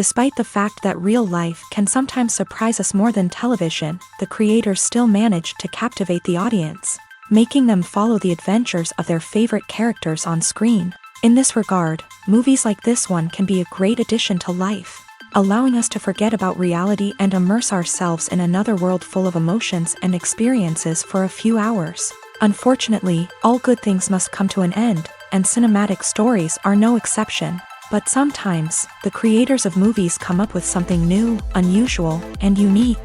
Despite the fact that real life can sometimes surprise us more than television, the creators still manage to captivate the audience, making them follow the adventures of their favorite characters on screen. In this regard, movies like this one can be a great addition to life, allowing us to forget about reality and immerse ourselves in another world full of emotions and experiences for a few hours. Unfortunately, all good things must come to an end, and cinematic stories are no exception. But sometimes, the creators of movies come up with something new, unusual, and unique.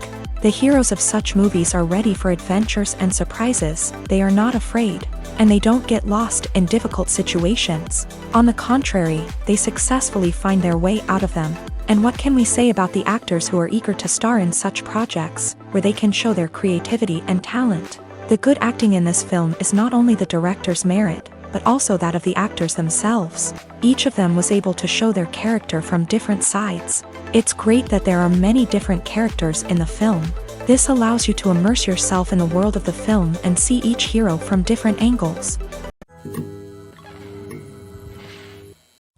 The heroes of such movies are ready for adventures and surprises, they are not afraid, and they don't get lost in difficult situations. On the contrary, they successfully find their way out of them. And what can we say about the actors who are eager to star in such projects, where they can show their creativity and talent? The good acting in this film is not only the director's merit, but also that of the actors themselves. Each of them was able to show their character from different sides. It's great that there are many different characters in the film. This allows you to immerse yourself in the world of the film and see each hero from different angles.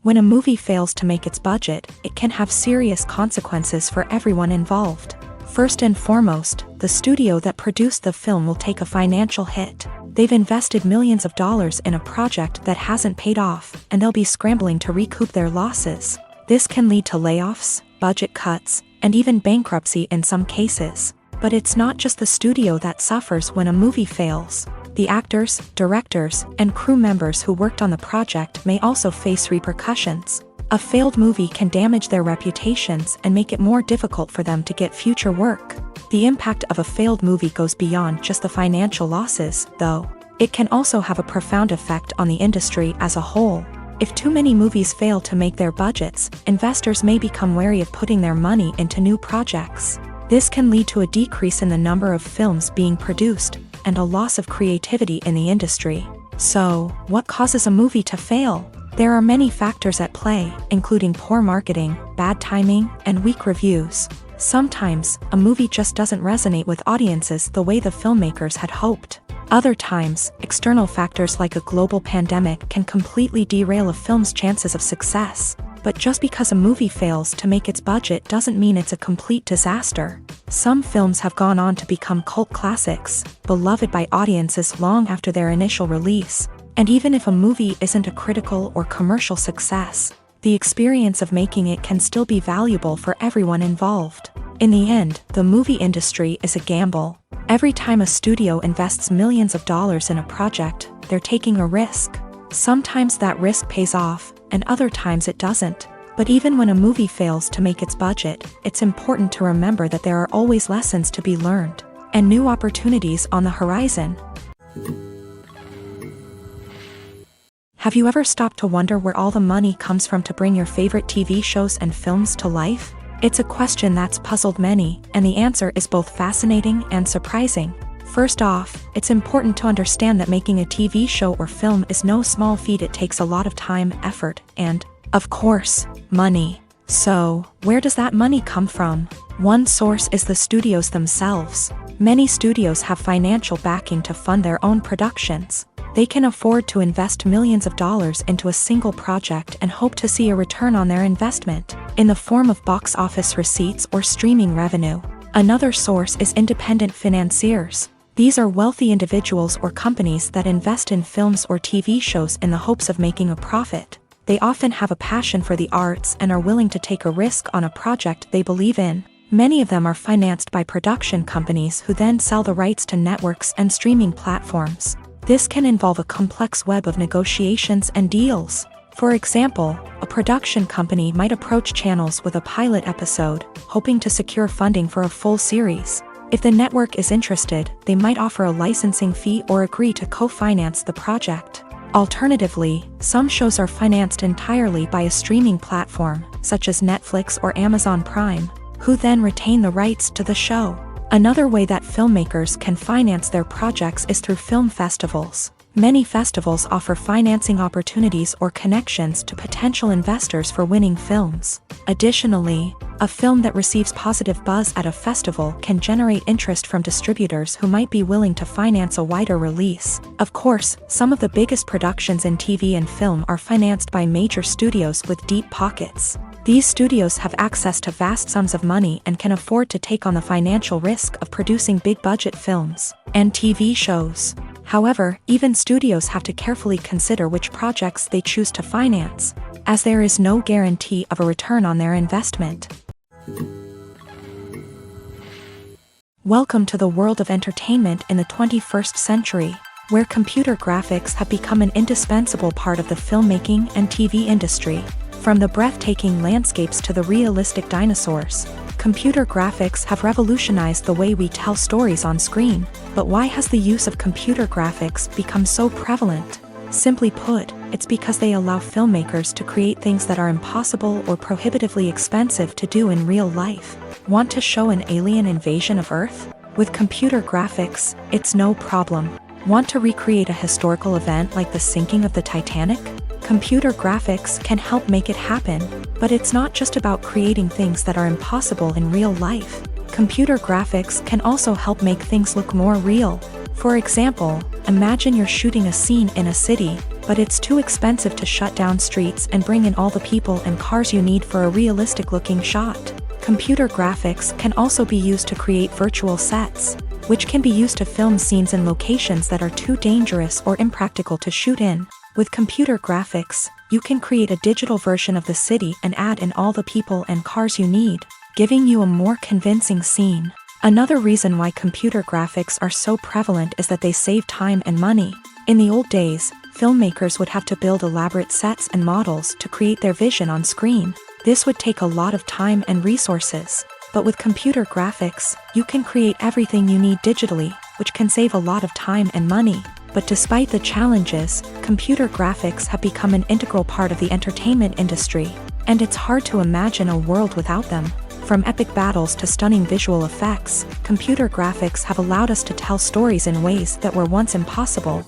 When a movie fails to make its budget, it can have serious consequences for everyone involved. First and foremost, the studio that produced the film will take a financial hit. They've invested millions of dollars in a project that hasn't paid off, and they'll be scrambling to recoup their losses. This can lead to layoffs, budget cuts, and even bankruptcy in some cases. But it's not just the studio that suffers when a movie fails. The actors, directors, and crew members who worked on the project may also face repercussions. A failed movie can damage their reputations and make it more difficult for them to get future work. The impact of a failed movie goes beyond just the financial losses, though. It can also have a profound effect on the industry as a whole. If too many movies fail to make their budgets, investors may become wary of putting their money into new projects. This can lead to a decrease in the number of films being produced, and a loss of creativity in the industry. So, what causes a movie to fail? There are many factors at play, including poor marketing, bad timing, and weak reviews. Sometimes, a movie just doesn't resonate with audiences the way the filmmakers had hoped. Other times, external factors like a global pandemic can completely derail a film's chances of success. But just because a movie fails to make its budget doesn't mean it's a complete disaster. Some films have gone on to become cult classics, beloved by audiences long after their initial release. And even if a movie isn't a critical or commercial success, the experience of making it can still be valuable for everyone involved. In the end, the movie industry is a gamble. Every time a studio invests millions of dollars in a project, they're taking a risk. Sometimes that risk pays off, and other times it doesn't. But even when a movie fails to make its budget, it's important to remember that there are always lessons to be learned, and new opportunities on the horizon. Have you ever stopped to wonder where all the money comes from to bring your favorite TV shows and films to life? It's a question that's puzzled many, and the answer is both fascinating and surprising. First off, it's important to understand that making a TV show or film is no small feat. It takes a lot of time, effort, and, of course, money. So, where does that money come from? One source is the studios themselves. Many studios have financial backing to fund their own productions. They can afford to invest millions of dollars into a single project and hope to see a return on their investment, in the form of box office receipts or streaming revenue. Another source is independent financiers. These are wealthy individuals or companies that invest in films or TV shows in the hopes of making a profit. They often have a passion for the arts and are willing to take a risk on a project they believe in. Many of them are financed by production companies who then sell the rights to networks and streaming platforms. This can involve a complex web of negotiations and deals. For example, a production company might approach channels with a pilot episode, hoping to secure funding for a full series. If the network is interested, they might offer a licensing fee or agree to co-finance the project. Alternatively, some shows are financed entirely by a streaming platform, such as Netflix or Amazon Prime, who then retain the rights to the show. Another way that filmmakers can finance their projects is through film festivals. Many festivals offer financing opportunities or connections to potential investors for winning films. Additionally, a film that receives positive buzz at a festival can generate interest from distributors who might be willing to finance a wider release. Of course, some of the biggest productions in TV and film are financed by major studios with deep pockets. These studios have access to vast sums of money and can afford to take on the financial risk of producing big-budget films and TV shows. However, even studios have to carefully consider which projects they choose to finance, as there is no guarantee of a return on their investment. Welcome to the world of entertainment in the 21st century, where computer graphics have become an indispensable part of the filmmaking and TV industry. From the breathtaking landscapes to the realistic dinosaurs, computer graphics have revolutionized the way we tell stories on screen. But why has the use of computer graphics become so prevalent? Simply put, it's because they allow filmmakers to create things that are impossible or prohibitively expensive to do in real life. Want to show an alien invasion of Earth? With computer graphics, it's no problem. Want to recreate a historical event like the sinking of the Titanic? Computer graphics can help make it happen, but it's not just about creating things that are impossible in real life. Computer graphics can also help make things look more real. For example, imagine you're shooting a scene in a city, but it's too expensive to shut down streets and bring in all the people and cars you need for a realistic-looking shot. Computer graphics can also be used to create virtual sets, which can be used to film scenes in locations that are too dangerous or impractical to shoot in. With computer graphics, you can create a digital version of the city and add in all the people and cars you need, giving you a more convincing scene. Another reason why computer graphics are so prevalent is that they save time and money. In the old days, filmmakers would have to build elaborate sets and models to create their vision on screen. This would take a lot of time and resources. But with computer graphics, you can create everything you need digitally, which can save a lot of time and money. But despite the challenges, computer graphics have become an integral part of the entertainment industry, and it's hard to imagine a world without them. From epic battles to stunning visual effects, computer graphics have allowed us to tell stories in ways that were once impossible.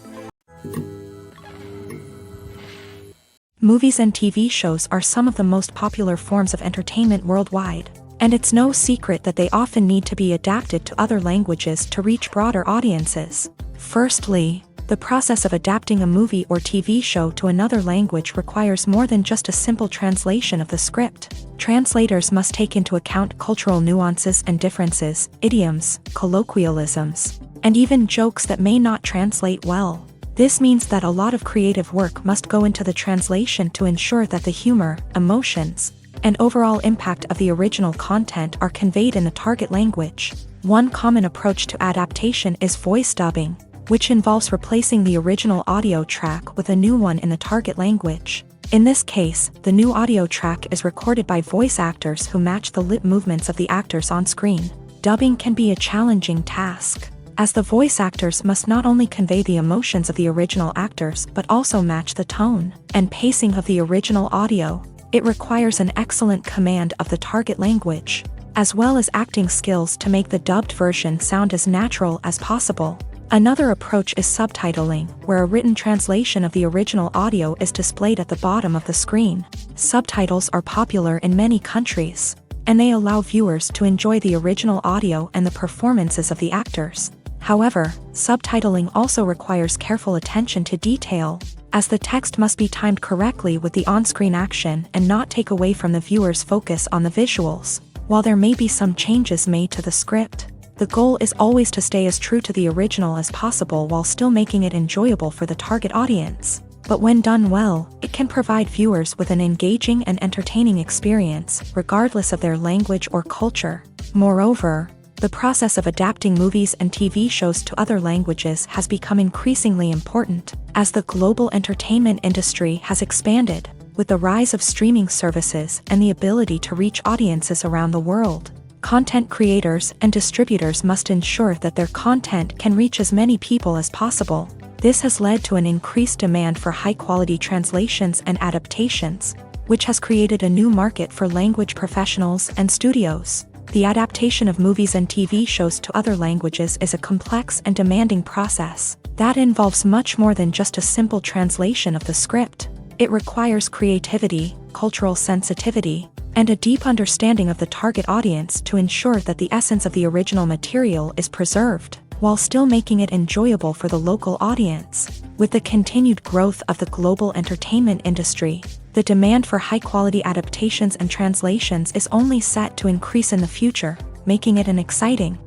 Movies and TV shows are some of the most popular forms of entertainment worldwide, and it's no secret that they often need to be adapted to other languages to reach broader audiences. Firstly, the process of adapting a movie or TV show to another language requires more than just a simple translation of the script. Translators must take into account cultural nuances and differences, idioms, colloquialisms, and even jokes that may not translate well. This means that a lot of creative work must go into the translation to ensure that the humor, emotions, and overall impact of the original content are conveyed in the target language. One common approach to adaptation is voice dubbing, which involves replacing the original audio track with a new one in the target language. In this case, the new audio track is recorded by voice actors who match the lip movements of the actors on screen. Dubbing can be a challenging task, as the voice actors must not only convey the emotions of the original actors but also match the tone and pacing of the original audio. It requires an excellent command of the target language, as well as acting skills to make the dubbed version sound as natural as possible. Another approach is subtitling, where a written translation of the original audio is displayed at the bottom of the screen. Subtitles are popular in many countries, and they allow viewers to enjoy the original audio and the performances of the actors. However, subtitling also requires careful attention to detail, as the text must be timed correctly with the on-screen action and not take away from the viewer's focus on the visuals. While there may be some changes made to the script, the goal is always to stay as true to the original as possible while still making it enjoyable for the target audience. But when done well, it can provide viewers with an engaging and entertaining experience, regardless of their language or culture. Moreover, the process of adapting movies and TV shows to other languages has become increasingly important, as the global entertainment industry has expanded, with the rise of streaming services and the ability to reach audiences around the world. Content creators and distributors must ensure that their content can reach as many people as possible. This has led to an increased demand for high-quality translations and adaptations, which has created a new market for language professionals and studios. The adaptation of movies and TV shows to other languages is a complex and demanding process that involves much more than just a simple translation of the script. It requires creativity, cultural sensitivity, and a deep understanding of the target audience to ensure that the essence of the original material is preserved, while still making it enjoyable for the local audience. With the continued growth of the global entertainment industry, the demand for high-quality adaptations and translations is only set to increase in the future, making it an exciting.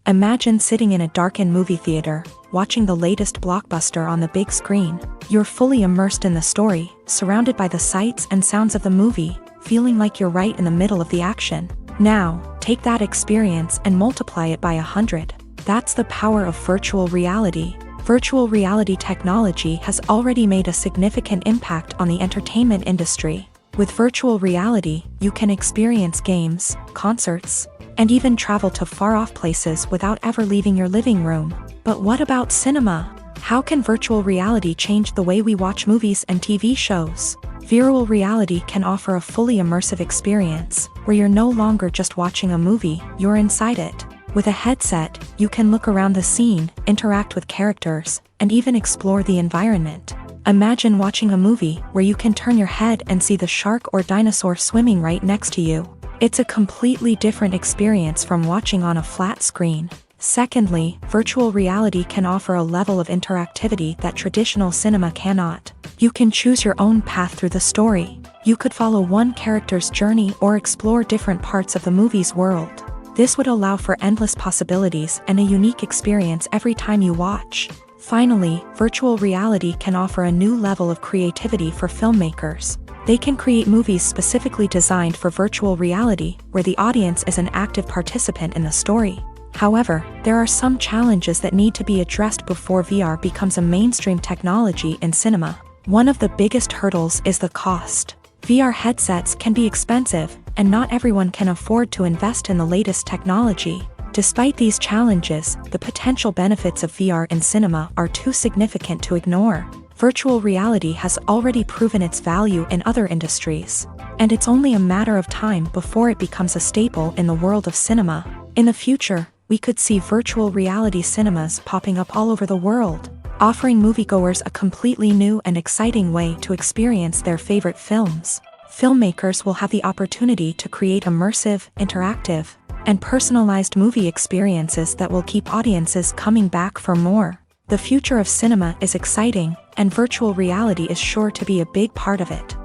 Imagine sitting in a darkened movie theater, watching the latest blockbuster on the big screen. You're fully immersed in the story, surrounded by the sights and sounds of the movie, feeling like you're right in the middle of the action. Now, take that experience and multiply it by 100. That's the power of virtual reality. Virtual reality technology has already made a significant impact on the entertainment industry. With virtual reality, you can experience games, concerts, and even travel to far-off places without ever leaving your living room. But what about cinema? How can virtual reality change the way we watch movies and TV shows? Virtual reality can offer a fully immersive experience, where you're no longer just watching a movie, you're inside it. With a headset, you can look around the scene, interact with characters, and even explore the environment. Imagine watching a movie where you can turn your head and see the shark or dinosaur swimming right next to you. It's a completely different experience from watching on a flat screen. Secondly, virtual reality can offer a level of interactivity that traditional cinema cannot. You can choose your own path through the story. You could follow one character's journey or explore different parts of the movie's world. This would allow for endless possibilities and a unique experience every time you watch. Finally, virtual reality can offer a new level of creativity for filmmakers. They can create movies specifically designed for virtual reality, where the audience is an active participant in the story. However, there are some challenges that need to be addressed before VR becomes a mainstream technology in cinema. One of the biggest hurdles is the cost. VR headsets can be expensive, and not everyone can afford to invest in the latest technology. Despite these challenges, the potential benefits of VR in cinema are too significant to ignore. Virtual reality has already proven its value in other industries, and it's only a matter of time before it becomes a staple in the world of cinema. In the future, we could see virtual reality cinemas popping up all over the world, offering moviegoers a completely new and exciting way to experience their favorite films. Filmmakers will have the opportunity to create immersive, interactive, and personalized movie experiences that will keep audiences coming back for more. The future of cinema is exciting, and virtual reality is sure to be a big part of it.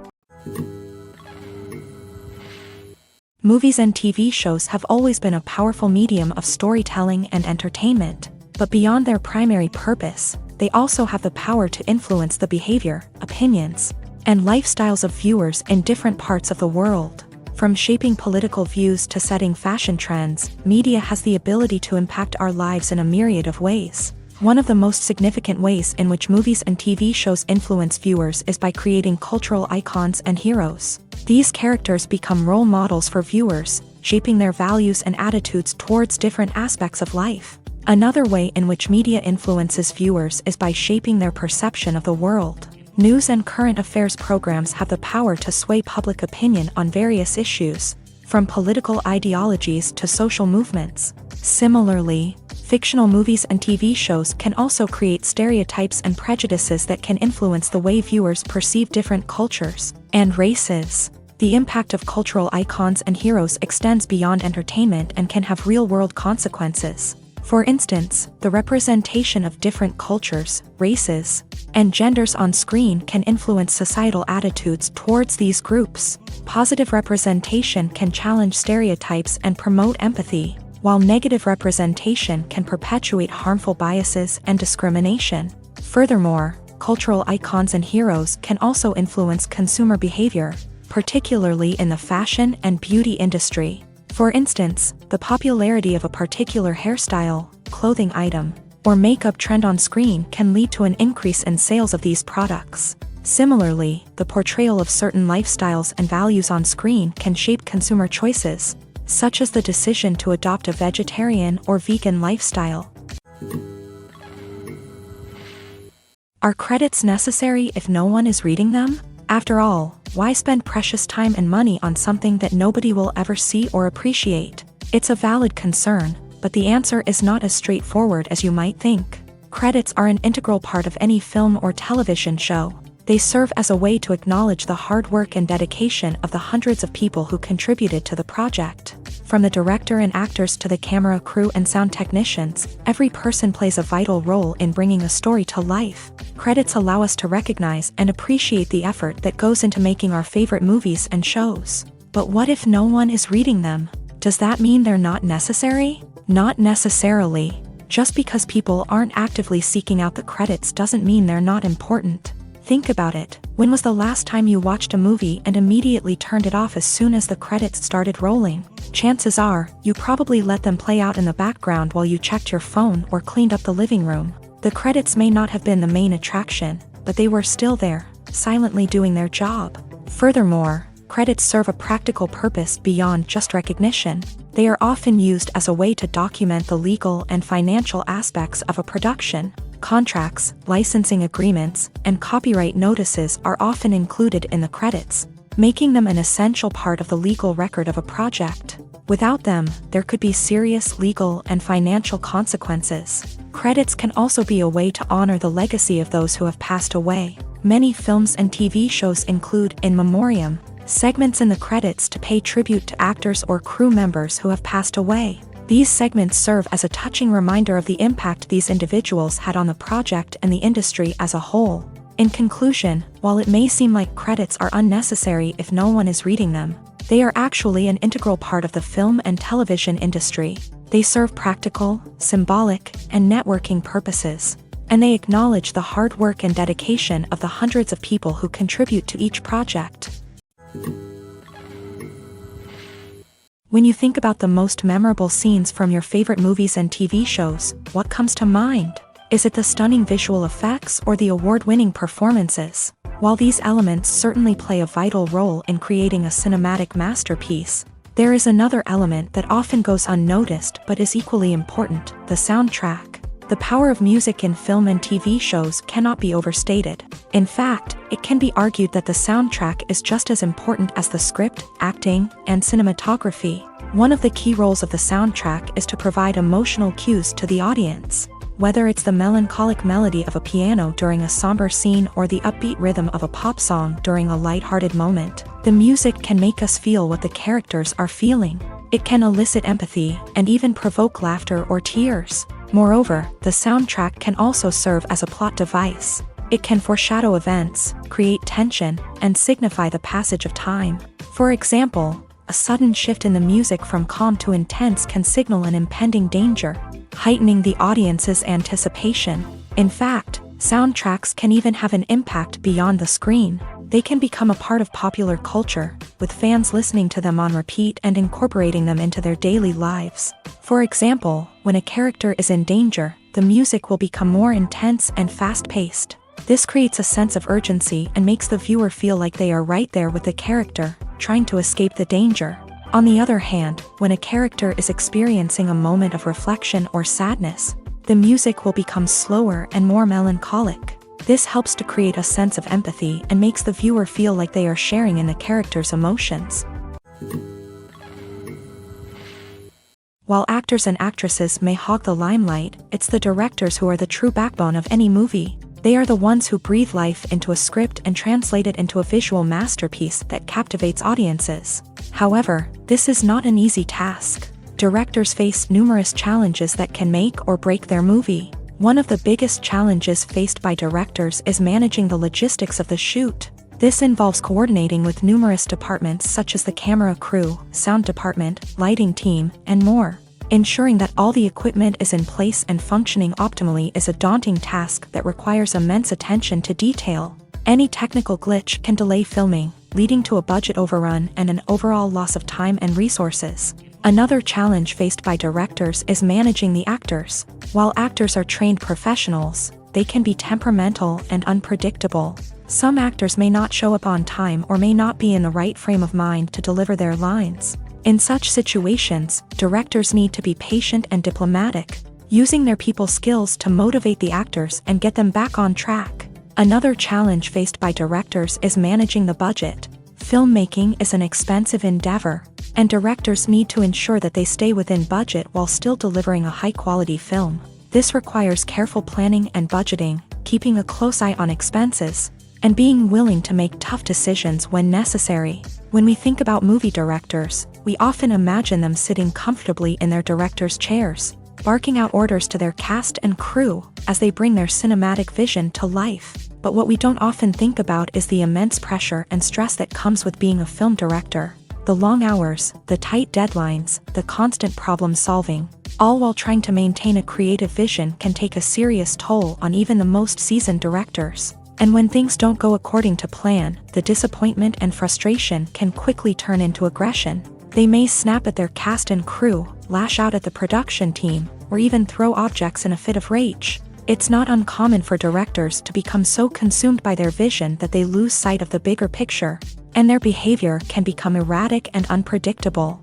Movies and TV shows have always been a powerful medium of storytelling and entertainment, but beyond their primary purpose, they also have the power to influence the behavior, opinions, and lifestyles of viewers in different parts of the world. From shaping political views to setting fashion trends, media has the ability to impact our lives in a myriad of ways. One of the most significant ways in which movies and TV shows influence viewers is by creating cultural icons and heroes. These characters become role models for viewers, shaping their values and attitudes towards different aspects of life. Another way in which media influences viewers is by shaping their perception of the world. News and current affairs programs have the power to sway public opinion on various issues, from political ideologies to social movements. Similarly, fictional movies and TV shows can also create stereotypes and prejudices that can influence the way viewers perceive different cultures and races. The impact of cultural icons and heroes extends beyond entertainment and can have real-world consequences. For instance, the representation of different cultures, races, and genders on screen can influence societal attitudes towards these groups. Positive representation can challenge stereotypes and promote empathy, while negative representation can perpetuate harmful biases and discrimination. Furthermore, cultural icons and heroes can also influence consumer behavior, particularly in the fashion and beauty industry. For instance, the popularity of a particular hairstyle, clothing item, or makeup trend on screen can lead to an increase in sales of these products. Similarly, the portrayal of certain lifestyles and values on screen can shape consumer choices, such as the decision to adopt a vegetarian or vegan lifestyle. Are credits necessary if no one is reading them? After all, why spend precious time and money on something that nobody will ever see or appreciate? It's a valid concern, but the answer is not as straightforward as you might think. Credits are an integral part of any film or television show. They serve as a way to acknowledge the hard work and dedication of the hundreds of people who contributed to the project. From the director and actors to the camera crew and sound technicians, every person plays a vital role in bringing a story to life. Credits allow us to recognize and appreciate the effort that goes into making our favorite movies and shows. But what if no one is reading them? Does that mean they're not necessary? Not necessarily. Just because people aren't actively seeking out the credits doesn't mean they're not important. Think about it. When was the last time you watched a movie and immediately turned it off as soon as the credits started rolling? Chances are, you probably let them play out in the background while you checked your phone or cleaned up the living room. The credits may not have been the main attraction, but they were still there, silently doing their job. Furthermore, credits serve a practical purpose beyond just recognition. They are often used as a way to document the legal and financial aspects of a production. Contracts, licensing agreements, and copyright notices are often included in the credits, making them an essential part of the legal record of a project. Without them, there could be serious legal and financial consequences. Credits can also be a way to honor the legacy of those who have passed away. Many films and TV shows include in memoriam segments in the credits to pay tribute to actors or crew members who have passed away. These segments serve as a touching reminder of the impact these individuals had on the project and the industry as a whole. In conclusion, while it may seem like credits are unnecessary if no one is reading them, they are actually an integral part of the film and television industry. They serve practical, symbolic, and networking purposes, and they acknowledge the hard work and dedication of the hundreds of people who contribute to each project. When you think about the most memorable scenes from your favorite movies and TV shows, what comes to mind? Is it the stunning visual effects or the award-winning performances? While these elements certainly play a vital role in creating a cinematic masterpiece, there is another element that often goes unnoticed but is equally important: the soundtrack. The power of music in film and TV shows cannot be overstated. In fact, it can be argued that the soundtrack is just as important as the script, acting, and cinematography. One of the key roles of the soundtrack is to provide emotional cues to the audience. Whether it's the melancholic melody of a piano during a somber scene or the upbeat rhythm of a pop song during a lighthearted moment, the music can make us feel what the characters are feeling. It can elicit empathy and even provoke laughter or tears. Moreover, the soundtrack can also serve as a plot device. It can foreshadow events, create tension, and signify the passage of time. For example, a sudden shift in the music from calm to intense can signal an impending danger, heightening the audience's anticipation. In fact, soundtracks can even have an impact beyond the screen. They can become a part of popular culture, with fans listening to them on repeat and incorporating them into their daily lives. For example, when a character is in danger, the music will become more intense and fast-paced. This creates a sense of urgency and makes the viewer feel like they are right there with the character, trying to escape the danger. On the other hand, when a character is experiencing a moment of reflection or sadness, the music will become slower and more melancholic. This helps to create a sense of empathy and makes the viewer feel like they are sharing in the character's emotions. While actors and actresses may hog the limelight, it's the directors who are the true backbone of any movie. They are the ones who breathe life into a script and translate it into a visual masterpiece that captivates audiences. However, this is not an easy task. Directors face numerous challenges that can make or break their movie. One of the biggest challenges faced by directors is managing the logistics of the shoot. This involves coordinating with numerous departments such as the camera crew, sound department, lighting team, and more. Ensuring that all the equipment is in place and functioning optimally is a daunting task that requires immense attention to detail. Any technical glitch can delay filming, leading to a budget overrun and an overall loss of time and resources. Another challenge faced by directors is managing the actors. While actors are trained professionals, they can be temperamental and unpredictable. Some actors may not show up on time or may not be in the right frame of mind to deliver their lines. In such situations, directors need to be patient and diplomatic, using their people skills to motivate the actors and get them back on track. Another challenge faced by directors is managing the budget. Filmmaking is an expensive endeavor, and directors need to ensure that they stay within budget while still delivering a high-quality film. This requires careful planning and budgeting, keeping a close eye on expenses, and being willing to make tough decisions when necessary. When we think about movie directors, we often imagine them sitting comfortably in their director's chairs, barking out orders to their cast and crew as they bring their cinematic vision to life. But what we don't often think about is the immense pressure and stress that comes with being a film director. The long hours, the tight deadlines, the constant problem solving, all while trying to maintain a creative vision can take a serious toll on even the most seasoned directors. And when things don't go according to plan, the disappointment and frustration can quickly turn into aggression. They may snap at their cast and crew, lash out at the production team, or even throw objects in a fit of rage. It's not uncommon for directors to become so consumed by their vision that they lose sight of the bigger picture, and their behavior can become erratic and unpredictable.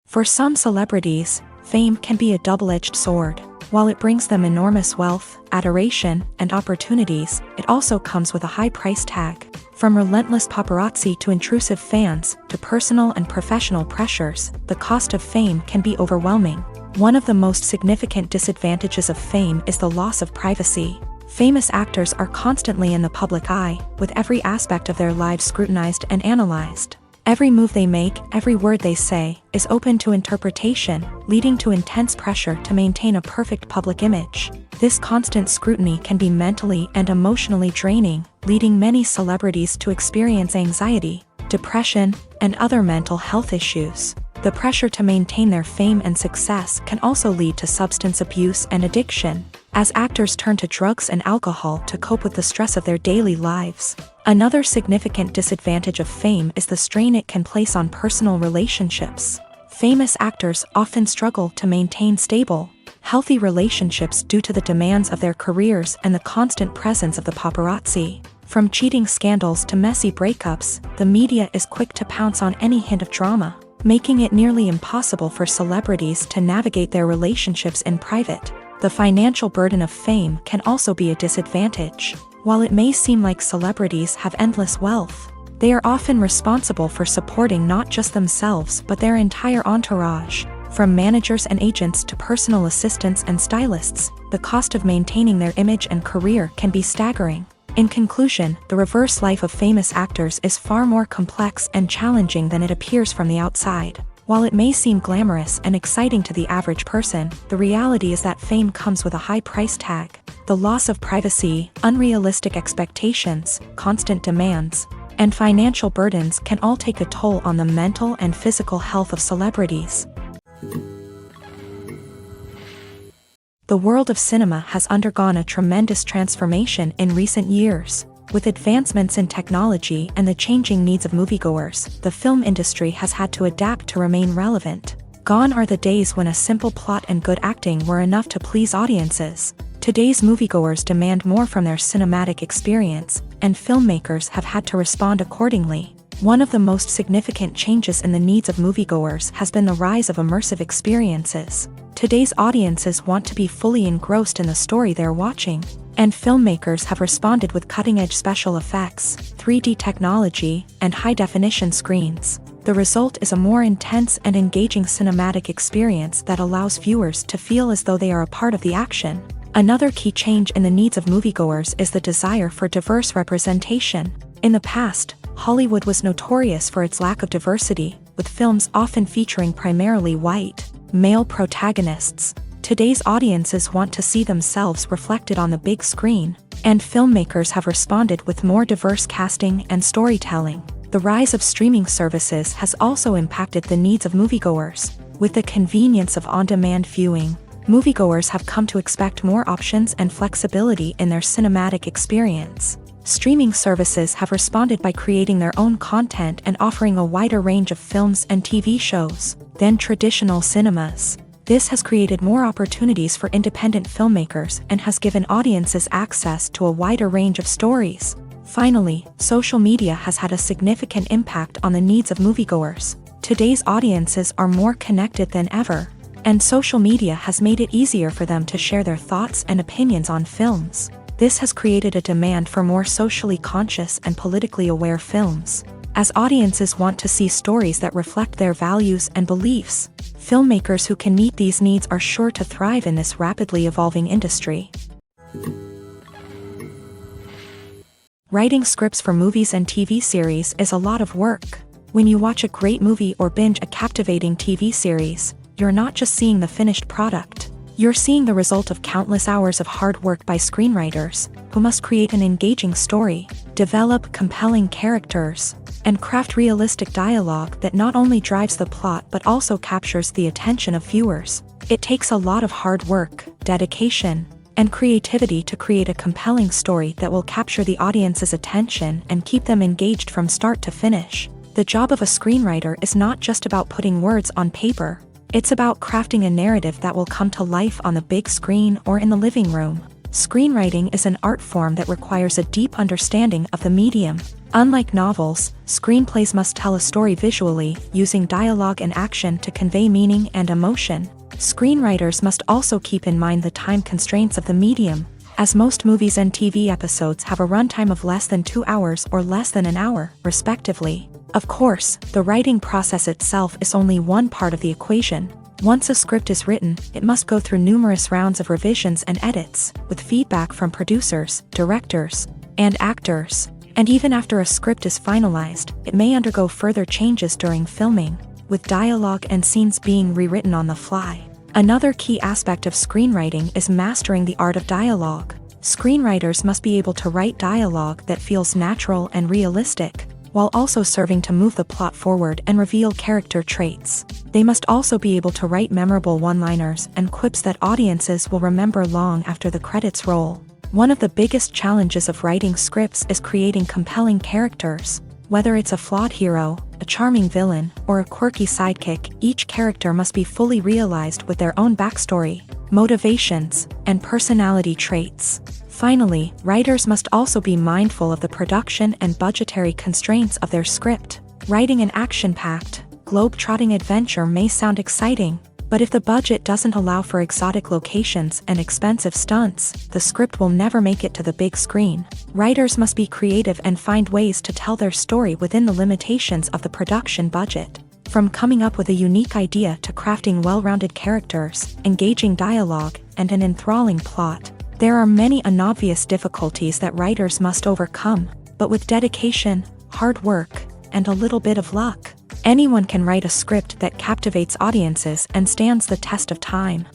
For some celebrities, fame can be a double-edged sword. While it brings them enormous wealth, adoration, and opportunities, it also comes with a high price tag. From relentless paparazzi to intrusive fans, to personal and professional pressures, the cost of fame can be overwhelming. One of the most significant disadvantages of fame is the loss of privacy. Famous actors are constantly in the public eye, with every aspect of their lives scrutinized and analyzed. Every move they make, every word they say, is open to interpretation, leading to intense pressure to maintain a perfect public image. This constant scrutiny can be mentally and emotionally draining, leading many celebrities to experience anxiety, depression, and other mental health issues. The pressure to maintain their fame and success can also lead to substance abuse and addiction, as actors turn to drugs and alcohol to cope with the stress of their daily lives. Another significant disadvantage of fame is the strain it can place on personal relationships. Famous actors often struggle to maintain stable, healthy relationships due to the demands of their careers and the constant presence of the paparazzi. From cheating scandals to messy breakups, the media is quick to pounce on any hint of drama, making it nearly impossible for celebrities to navigate their relationships in private. The financial burden of fame can also be a disadvantage. While it may seem like celebrities have endless wealth, they are often responsible for supporting not just themselves but their entire entourage. From managers and agents to personal assistants and stylists, the cost of maintaining their image and career can be staggering. In conclusion, the reverse life of famous actors is far more complex and challenging than it appears from the outside. While it may seem glamorous and exciting to the average person, the reality is that fame comes with a high price tag. The loss of privacy, unrealistic expectations, constant demands, and financial burdens can all take a toll on the mental and physical health of celebrities. The world of cinema has undergone a tremendous transformation in recent years. With advancements in technology and the changing needs of moviegoers, the film industry has had to adapt to remain relevant. Gone are the days when a simple plot and good acting were enough to please audiences. Today's moviegoers demand more from their cinematic experience, and filmmakers have had to respond accordingly. One of the most significant changes in the needs of moviegoers has been the rise of immersive experiences. Today's audiences want to be fully engrossed in the story they're watching, and filmmakers have responded with cutting-edge special effects, 3D technology, and high-definition screens. The result is a more intense and engaging cinematic experience that allows viewers to feel as though they are a part of the action. Another key change in the needs of moviegoers is the desire for diverse representation. In the past, Hollywood was notorious for its lack of diversity, with films often featuring primarily white, male protagonists. Today's audiences want to see themselves reflected on the big screen, and filmmakers have responded with more diverse casting and storytelling. The rise of streaming services has also impacted the needs of moviegoers. With the convenience of on-demand viewing, moviegoers have come to expect more options and flexibility in their cinematic experience. Streaming services have responded by creating their own content and offering a wider range of films and TV shows than traditional cinemas. This has created more opportunities for independent filmmakers and has given audiences access to a wider range of stories. Finally, social media has had a significant impact on the needs of moviegoers. Today's audiences are more connected than ever, and social media has made it easier for them to share their thoughts and opinions on films. This has created a demand for more socially conscious and politically aware films. As audiences want to see stories that reflect their values and beliefs, filmmakers who can meet these needs are sure to thrive in this rapidly evolving industry. Writing scripts for movies and TV series is a lot of work. When you watch a great movie or binge a captivating TV series, you're not just seeing the finished product. You're seeing the result of countless hours of hard work by screenwriters, who must create an engaging story, develop compelling characters, and craft realistic dialogue that not only drives the plot but also captures the attention of viewers. It takes a lot of hard work, dedication, and creativity to create a compelling story that will capture the audience's attention and keep them engaged from start to finish. The job of a screenwriter is not just about putting words on paper. It's about crafting a narrative that will come to life on the big screen or in the living room. Screenwriting is an art form that requires a deep understanding of the medium. Unlike novels, screenplays must tell a story visually, using dialogue and action to convey meaning and emotion. Screenwriters must also keep in mind the time constraints of the medium, as most movies and TV episodes have a runtime of less than 2 hours or less than an hour, respectively. Of course, the writing process itself is only one part of the equation. Once a script is written, it must go through numerous rounds of revisions and edits, with feedback from producers, directors, and actors. And even after a script is finalized, it may undergo further changes during filming, with dialogue and scenes being rewritten on the fly. Another key aspect of screenwriting is mastering the art of dialogue. Screenwriters must be able to write dialogue that feels natural and realistic, while also serving to move the plot forward and reveal character traits. They must also be able to write memorable one-liners and quips that audiences will remember long after the credits roll. One of the biggest challenges of writing scripts is creating compelling characters. Whether it's a flawed hero, a charming villain, or a quirky sidekick, each character must be fully realized with their own backstory, motivations, and personality traits. Finally, writers must also be mindful of the production and budgetary constraints of their script. Writing an action-packed, globe-trotting adventure may sound exciting, but if the budget doesn't allow for exotic locations and expensive stunts, the script will never make it to the big screen. Writers must be creative and find ways to tell their story within the limitations of the production budget. From coming up with a unique idea to crafting well-rounded characters, engaging dialogue, and an enthralling plot, there are many unobvious difficulties that writers must overcome, but with dedication, hard work, and a little bit of luck, anyone can write a script that captivates audiences and stands the test of time.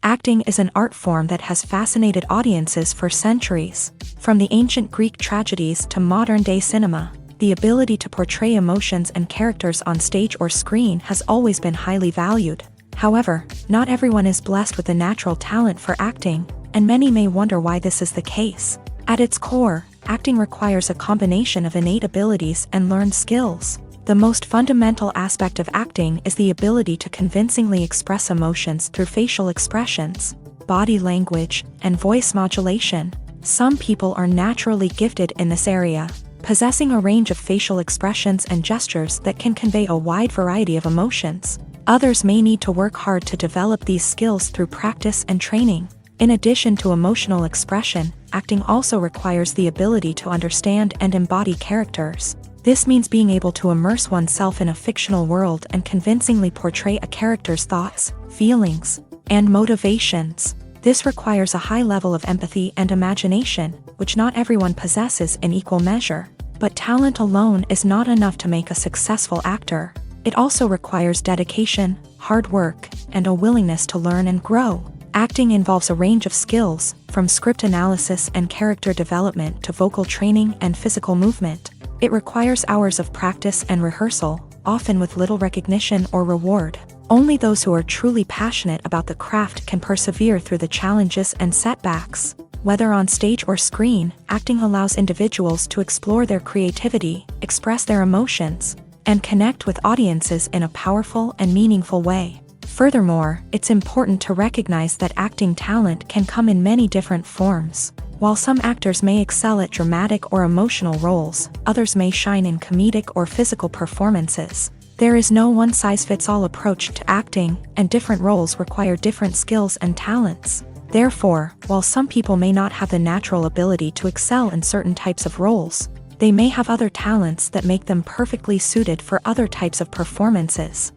Acting is an art form that has fascinated audiences for centuries. From the ancient Greek tragedies to modern-day cinema, the ability to portray emotions and characters on stage or screen has always been highly valued. However, not everyone is blessed with the natural talent for acting, and many may wonder why this is the case. At its core, acting requires a combination of innate abilities and learned skills. The most fundamental aspect of acting is the ability to convincingly express emotions through facial expressions, body language, and voice modulation. Some people are naturally gifted in this area, possessing a range of facial expressions and gestures that can convey a wide variety of emotions. Others may need to work hard to develop these skills through practice and training. In addition to emotional expression, acting also requires the ability to understand and embody characters. This means being able to immerse oneself in a fictional world and convincingly portray a character's thoughts, feelings, and motivations. This requires a high level of empathy and imagination, which not everyone possesses in equal measure. But talent alone is not enough to make a successful actor. It also requires dedication, hard work, and a willingness to learn and grow. Acting involves a range of skills, from script analysis and character development to vocal training and physical movement. It requires hours of practice and rehearsal, often with little recognition or reward. Only those who are truly passionate about the craft can persevere through the challenges and setbacks. Whether on stage or screen, acting allows individuals to explore their creativity, express their emotions, and connect with audiences in a powerful and meaningful way. Furthermore, it's important to recognize that acting talent can come in many different forms. While some actors may excel at dramatic or emotional roles, others may shine in comedic or physical performances. There is no one-size-fits-all approach to acting, and different roles require different skills and talents. Therefore, while some people may not have the natural ability to excel in certain types of roles, they may have other talents that make them perfectly suited for other types of performances.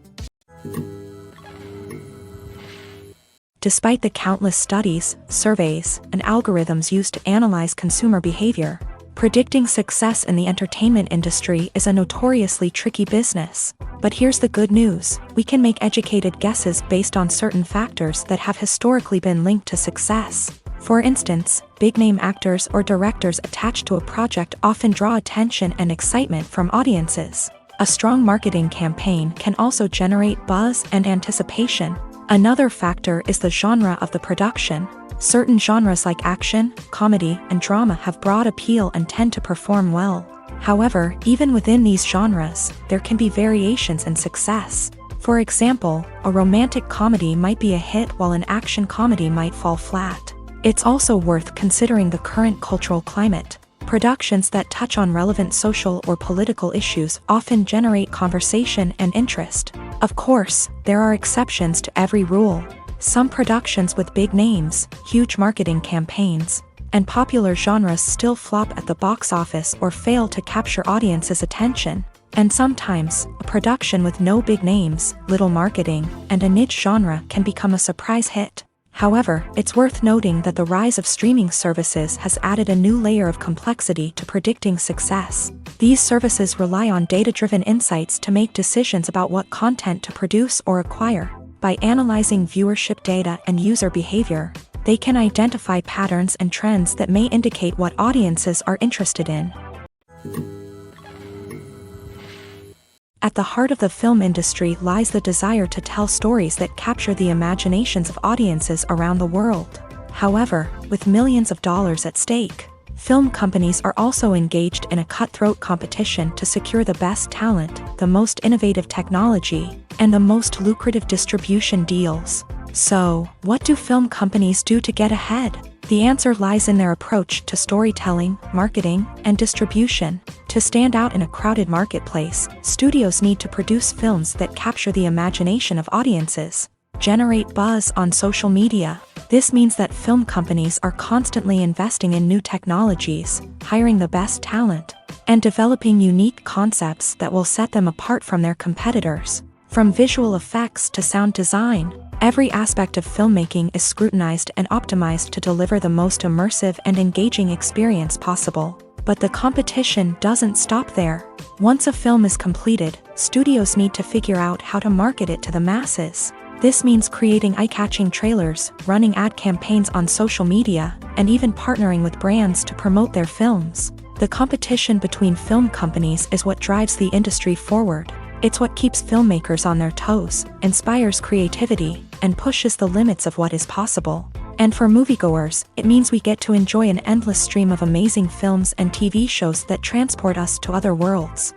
Despite the countless studies, surveys, and algorithms used to analyze consumer behavior, predicting success in the entertainment industry is a notoriously tricky business. But here's the good news: we can make educated guesses based on certain factors that have historically been linked to success. For instance, big-name actors or directors attached to a project often draw attention and excitement from audiences. A strong marketing campaign can also generate buzz and anticipation. Another factor is the genre of the production. Certain genres like action, comedy, and drama have broad appeal and tend to perform well. However, even within these genres, there can be variations in success. For example, a romantic comedy might be a hit while an action comedy might fall flat. It's also worth considering the current cultural climate. Productions that touch on relevant social or political issues often generate conversation and interest. Of course, there are exceptions to every rule. Some productions with big names, huge marketing campaigns, and popular genres still flop at the box office or fail to capture audiences' attention. And sometimes, a production with no big names, little marketing, and a niche genre can become a surprise hit. However, it's worth noting that the rise of streaming services has added a new layer of complexity to predicting success. These services rely on data-driven insights to make decisions about what content to produce or acquire. By analyzing viewership data and user behavior, they can identify patterns and trends that may indicate what audiences are interested in. At the heart of the film industry lies the desire to tell stories that capture the imaginations of audiences around the world. However, with millions of dollars at stake, film companies are also engaged in a cutthroat competition to secure the best talent, the most innovative technology, and the most lucrative distribution deals. So, what do film companies do to get ahead? The answer lies in their approach to storytelling, marketing, and distribution. To stand out in a crowded marketplace, studios need to produce films that capture the imagination of audiences, generate buzz on social media. This means that film companies are constantly investing in new technologies, hiring the best talent, and developing unique concepts that will set them apart from their competitors. From visual effects to sound design, every aspect of filmmaking is scrutinized and optimized to deliver the most immersive and engaging experience possible. But the competition doesn't stop there. Once a film is completed, studios need to figure out how to market it to the masses. This means creating eye-catching trailers, running ad campaigns on social media, and even partnering with brands to promote their films. The competition between film companies is what drives the industry forward. It's what keeps filmmakers on their toes, inspires creativity, and pushes the limits of what is possible. And for moviegoers, it means we get to enjoy an endless stream of amazing films and TV shows that transport us to other worlds.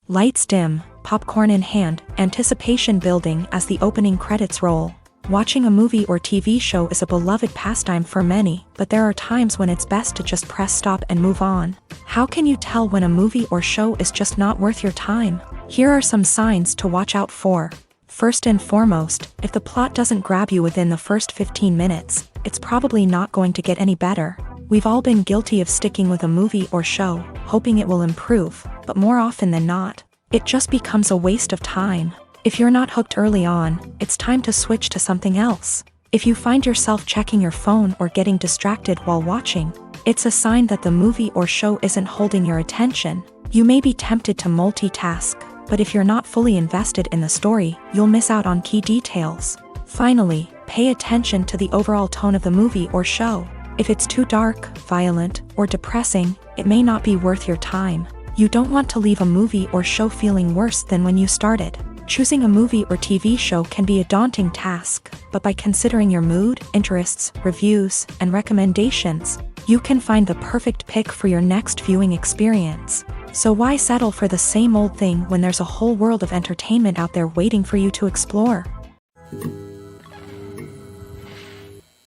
Lights dim, popcorn in hand, anticipation building as the opening credits roll. Watching a movie or TV show is a beloved pastime for many, but there are times when it's best to just press stop and move on. How can you tell when a movie or show is just not worth your time? Here are some signs to watch out for. First and foremost, if the plot doesn't grab you within the first 15 minutes, it's probably not going to get any better. We've all been guilty of sticking with a movie or show, hoping it will improve, but more often than not, it just becomes a waste of time. If you're not hooked early on, it's time to switch to something else. If you find yourself checking your phone or getting distracted while watching, it's a sign that the movie or show isn't holding your attention. You may be tempted to multitask, but if you're not fully invested in the story, you'll miss out on key details. Finally, pay attention to the overall tone of the movie or show. If it's too dark, violent, or depressing, it may not be worth your time. You don't want to leave a movie or show feeling worse than when you started. Choosing a movie or TV show can be a daunting task, but by considering your mood, interests, reviews, and recommendations, you can find the perfect pick for your next viewing experience. So why settle for the same old thing when there's a whole world of entertainment out there waiting for you to explore?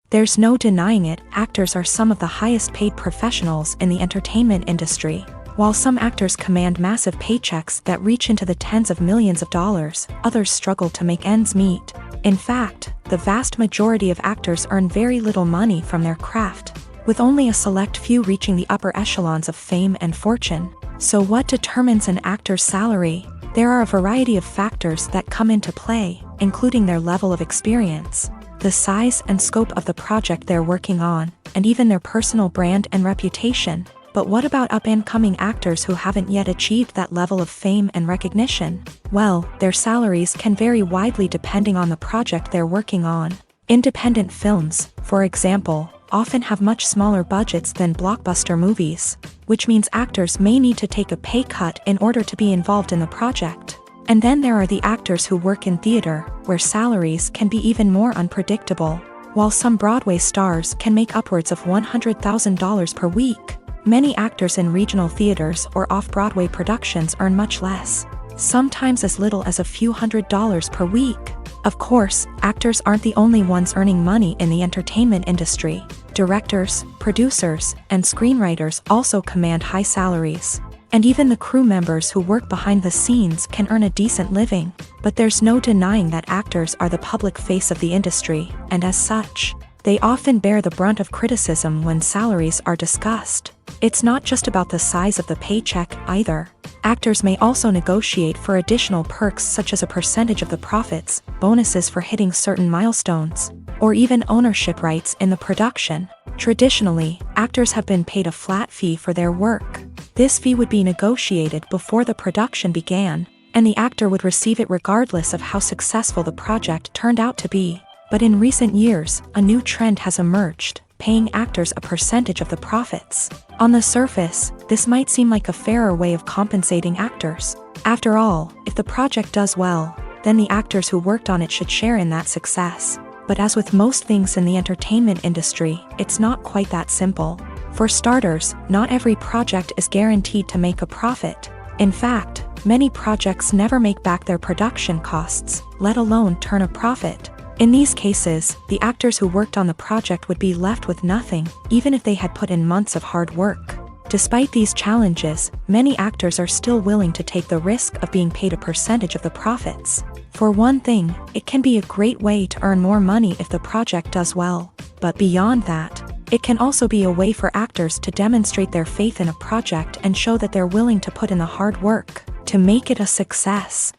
There's no denying it, actors are some of the highest paid professionals in the entertainment industry. While some actors command massive paychecks that reach into the tens of millions of dollars, others struggle to make ends meet. In fact, the vast majority of actors earn very little money from their craft, with only a select few reaching the upper echelons of fame and fortune. So what determines an actor's salary? There are a variety of factors that come into play, including their level of experience, the size and scope of the project they're working on, and even their personal brand and reputation. But what about up-and-coming actors who haven't yet achieved that level of fame and recognition? Well, their salaries can vary widely depending on the project they're working on. Independent films, for example, often have much smaller budgets than blockbuster movies, which means actors may need to take a pay cut in order to be involved in the project. And then there are the actors who work in theater, where salaries can be even more unpredictable. While some Broadway stars can make upwards of $100,000 per week, many actors in regional theaters or off-Broadway productions earn much less, sometimes as little as a few $100s per week. Of course, actors aren't the only ones earning money in the entertainment industry. Directors, producers, and screenwriters also command high salaries. And even the crew members who work behind the scenes can earn a decent living. But there's no denying that actors are the public face of the industry, and as such, they often bear the brunt of criticism when salaries are discussed. It's not just about the size of the paycheck, either. Actors may also negotiate for additional perks such as a percentage of the profits, bonuses for hitting certain milestones, or even ownership rights in the production. Traditionally, actors have been paid a flat fee for their work. This fee would be negotiated before the production began, and the actor would receive it regardless of how successful the project turned out to be. But in recent years, a new trend has emerged, paying actors a percentage of the profits. On the surface, this might seem like a fairer way of compensating actors. After all, if the project does well, then the actors who worked on it should share in that success. But as with most things in the entertainment industry, it's not quite that simple. For starters, not every project is guaranteed to make a profit. In fact, many projects never make back their production costs, let alone turn a profit. In these cases, the actors who worked on the project would be left with nothing, even if they had put in months of hard work. Despite these challenges, many actors are still willing to take the risk of being paid a percentage of the profits. For one thing, it can be a great way to earn more money if the project does well. But beyond that, it can also be a way for actors to demonstrate their faith in a project and show that they're willing to put in the hard work to make it a success.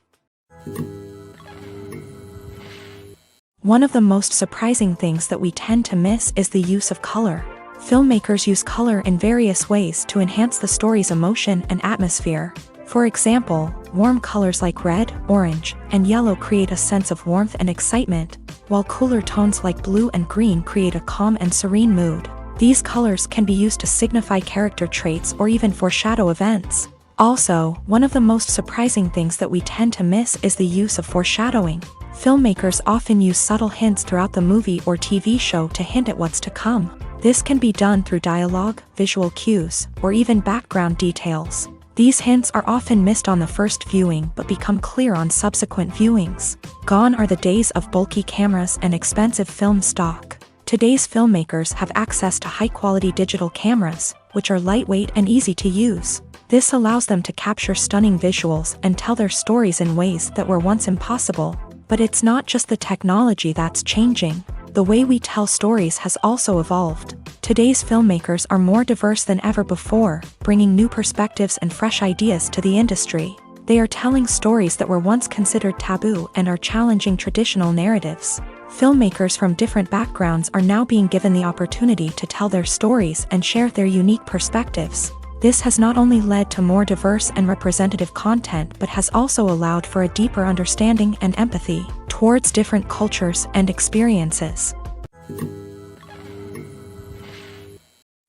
One of the most surprising things that we tend to miss is the use of color. Filmmakers use color in various ways to enhance the story's emotion and atmosphere. For example, warm colors like red, orange, and yellow create a sense of warmth and excitement, while cooler tones like blue and green create a calm and serene mood. These colors can be used to signify character traits or even foreshadow events. Also, one of the most surprising things that we tend to miss is the use of foreshadowing. Filmmakers often use subtle hints throughout the movie or TV show to hint at what's to come. This can be done through dialogue, visual cues, or even background details. These hints are often missed on the first viewing but become clear on subsequent viewings. Gone are the days of bulky cameras and expensive film stock. Today's filmmakers have access to high-quality digital cameras, which are lightweight and easy to use. This allows them to capture stunning visuals and tell their stories in ways that were once impossible. But it's not just the technology that's changing. The way we tell stories has also evolved. Today's filmmakers are more diverse than ever before, bringing new perspectives and fresh ideas to the industry. They are telling stories that were once considered taboo and are challenging traditional narratives. Filmmakers from different backgrounds are now being given the opportunity to tell their stories and share their unique perspectives. This has not only led to more diverse and representative content but has also allowed for a deeper understanding and empathy towards different cultures and experiences.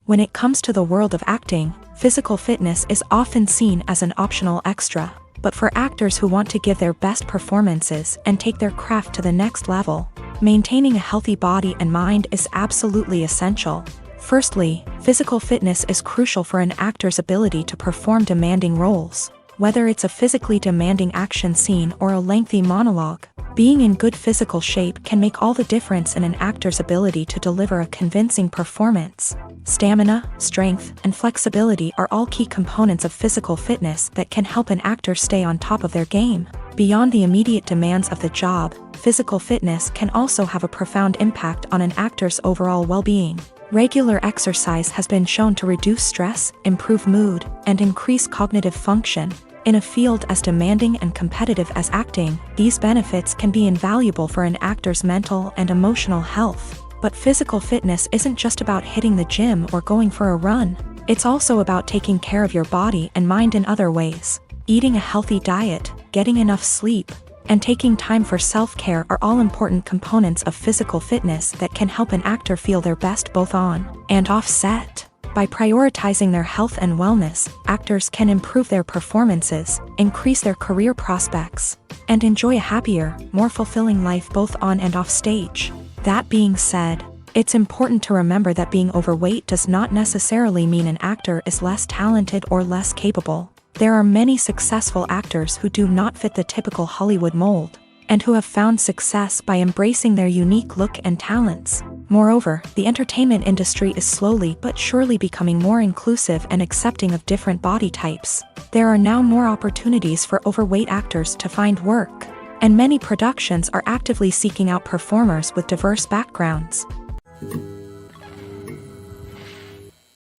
When it comes to the world of acting, physical fitness is often seen as an optional extra. But for actors who want to give their best performances and take their craft to the next level, maintaining a healthy body and mind is absolutely essential. Firstly, physical fitness is crucial for an actor's ability to perform demanding roles. Whether it's a physically demanding action scene or a lengthy monologue, being in good physical shape can make all the difference in an actor's ability to deliver a convincing performance. Stamina, strength, and flexibility are all key components of physical fitness that can help an actor stay on top of their game. Beyond the immediate demands of the job, physical fitness can also have a profound impact on an actor's overall well-being. Regular exercise has been shown to reduce stress, improve mood, and increase cognitive function. In a field as demanding and competitive as acting, these benefits can be invaluable for an actor's mental and emotional health. But physical fitness isn't just about hitting the gym or going for a run. It's also about taking care of your body and mind in other ways. Eating a healthy diet, getting enough sleep, and taking time for self-care are all important components of physical fitness that can help an actor feel their best both on and off set. By prioritizing their health and wellness, actors can improve their performances, increase their career prospects, and enjoy a happier, more fulfilling life both on and off stage. That being said, it's important to remember that being overweight does not necessarily mean an actor is less talented or less capable. There are many successful actors who do not fit the typical Hollywood mold, and who have found success by embracing their unique look and talents. Moreover, the entertainment industry is slowly but surely becoming more inclusive and accepting of different body types. There are now more opportunities for overweight actors to find work, and many productions are actively seeking out performers with diverse backgrounds.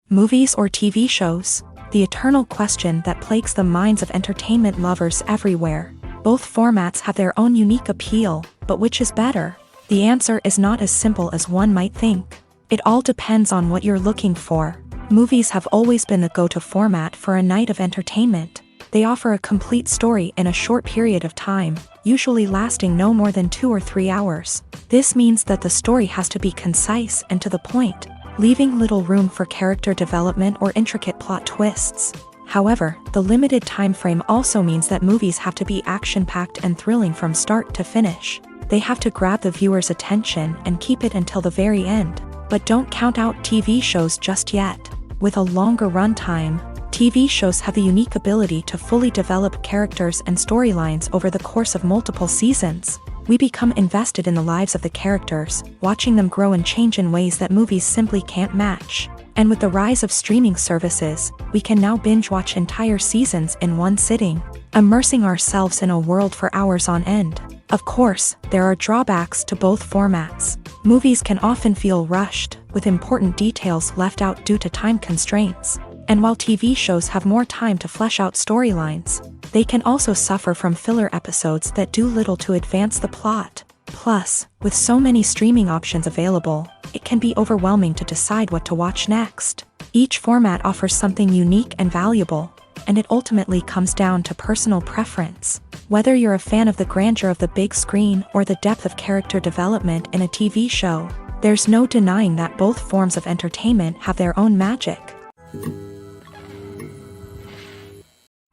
Movies or TV shows? The eternal question that plagues the minds of entertainment lovers everywhere. Both formats have their own unique appeal, but which is better? The answer is not as simple as one might think. It all depends on what you're looking for. Movies have always been the go-to format for a night of entertainment. They offer a complete story in a short period of time, usually lasting no more than 2 or 3 hours. This means that the story has to be concise and to the point, leaving little room for character development or intricate plot twists. However, the limited time frame also means that movies have to be action-packed and thrilling from start to finish. They have to grab the viewer's attention and keep it until the very end. But don't count out TV shows just yet. With a longer runtime, TV shows have the unique ability to fully develop characters and storylines over the course of multiple seasons. We become invested in the lives of the characters, watching them grow and change in ways that movies simply can't match. And with the rise of streaming services, we can now binge-watch entire seasons in one sitting, immersing ourselves in a world for hours on end. Of course, there are drawbacks to both formats. Movies can often feel rushed, with important details left out due to time constraints. And while TV shows have more time to flesh out storylines, they can also suffer from filler episodes that do little to advance the plot. Plus, with so many streaming options available, it can be overwhelming to decide what to watch next. Each format offers something unique and valuable, and it ultimately comes down to personal preference. Whether you're a fan of the grandeur of the big screen or the depth of character development in a TV show, there's no denying that both forms of entertainment have their own magic.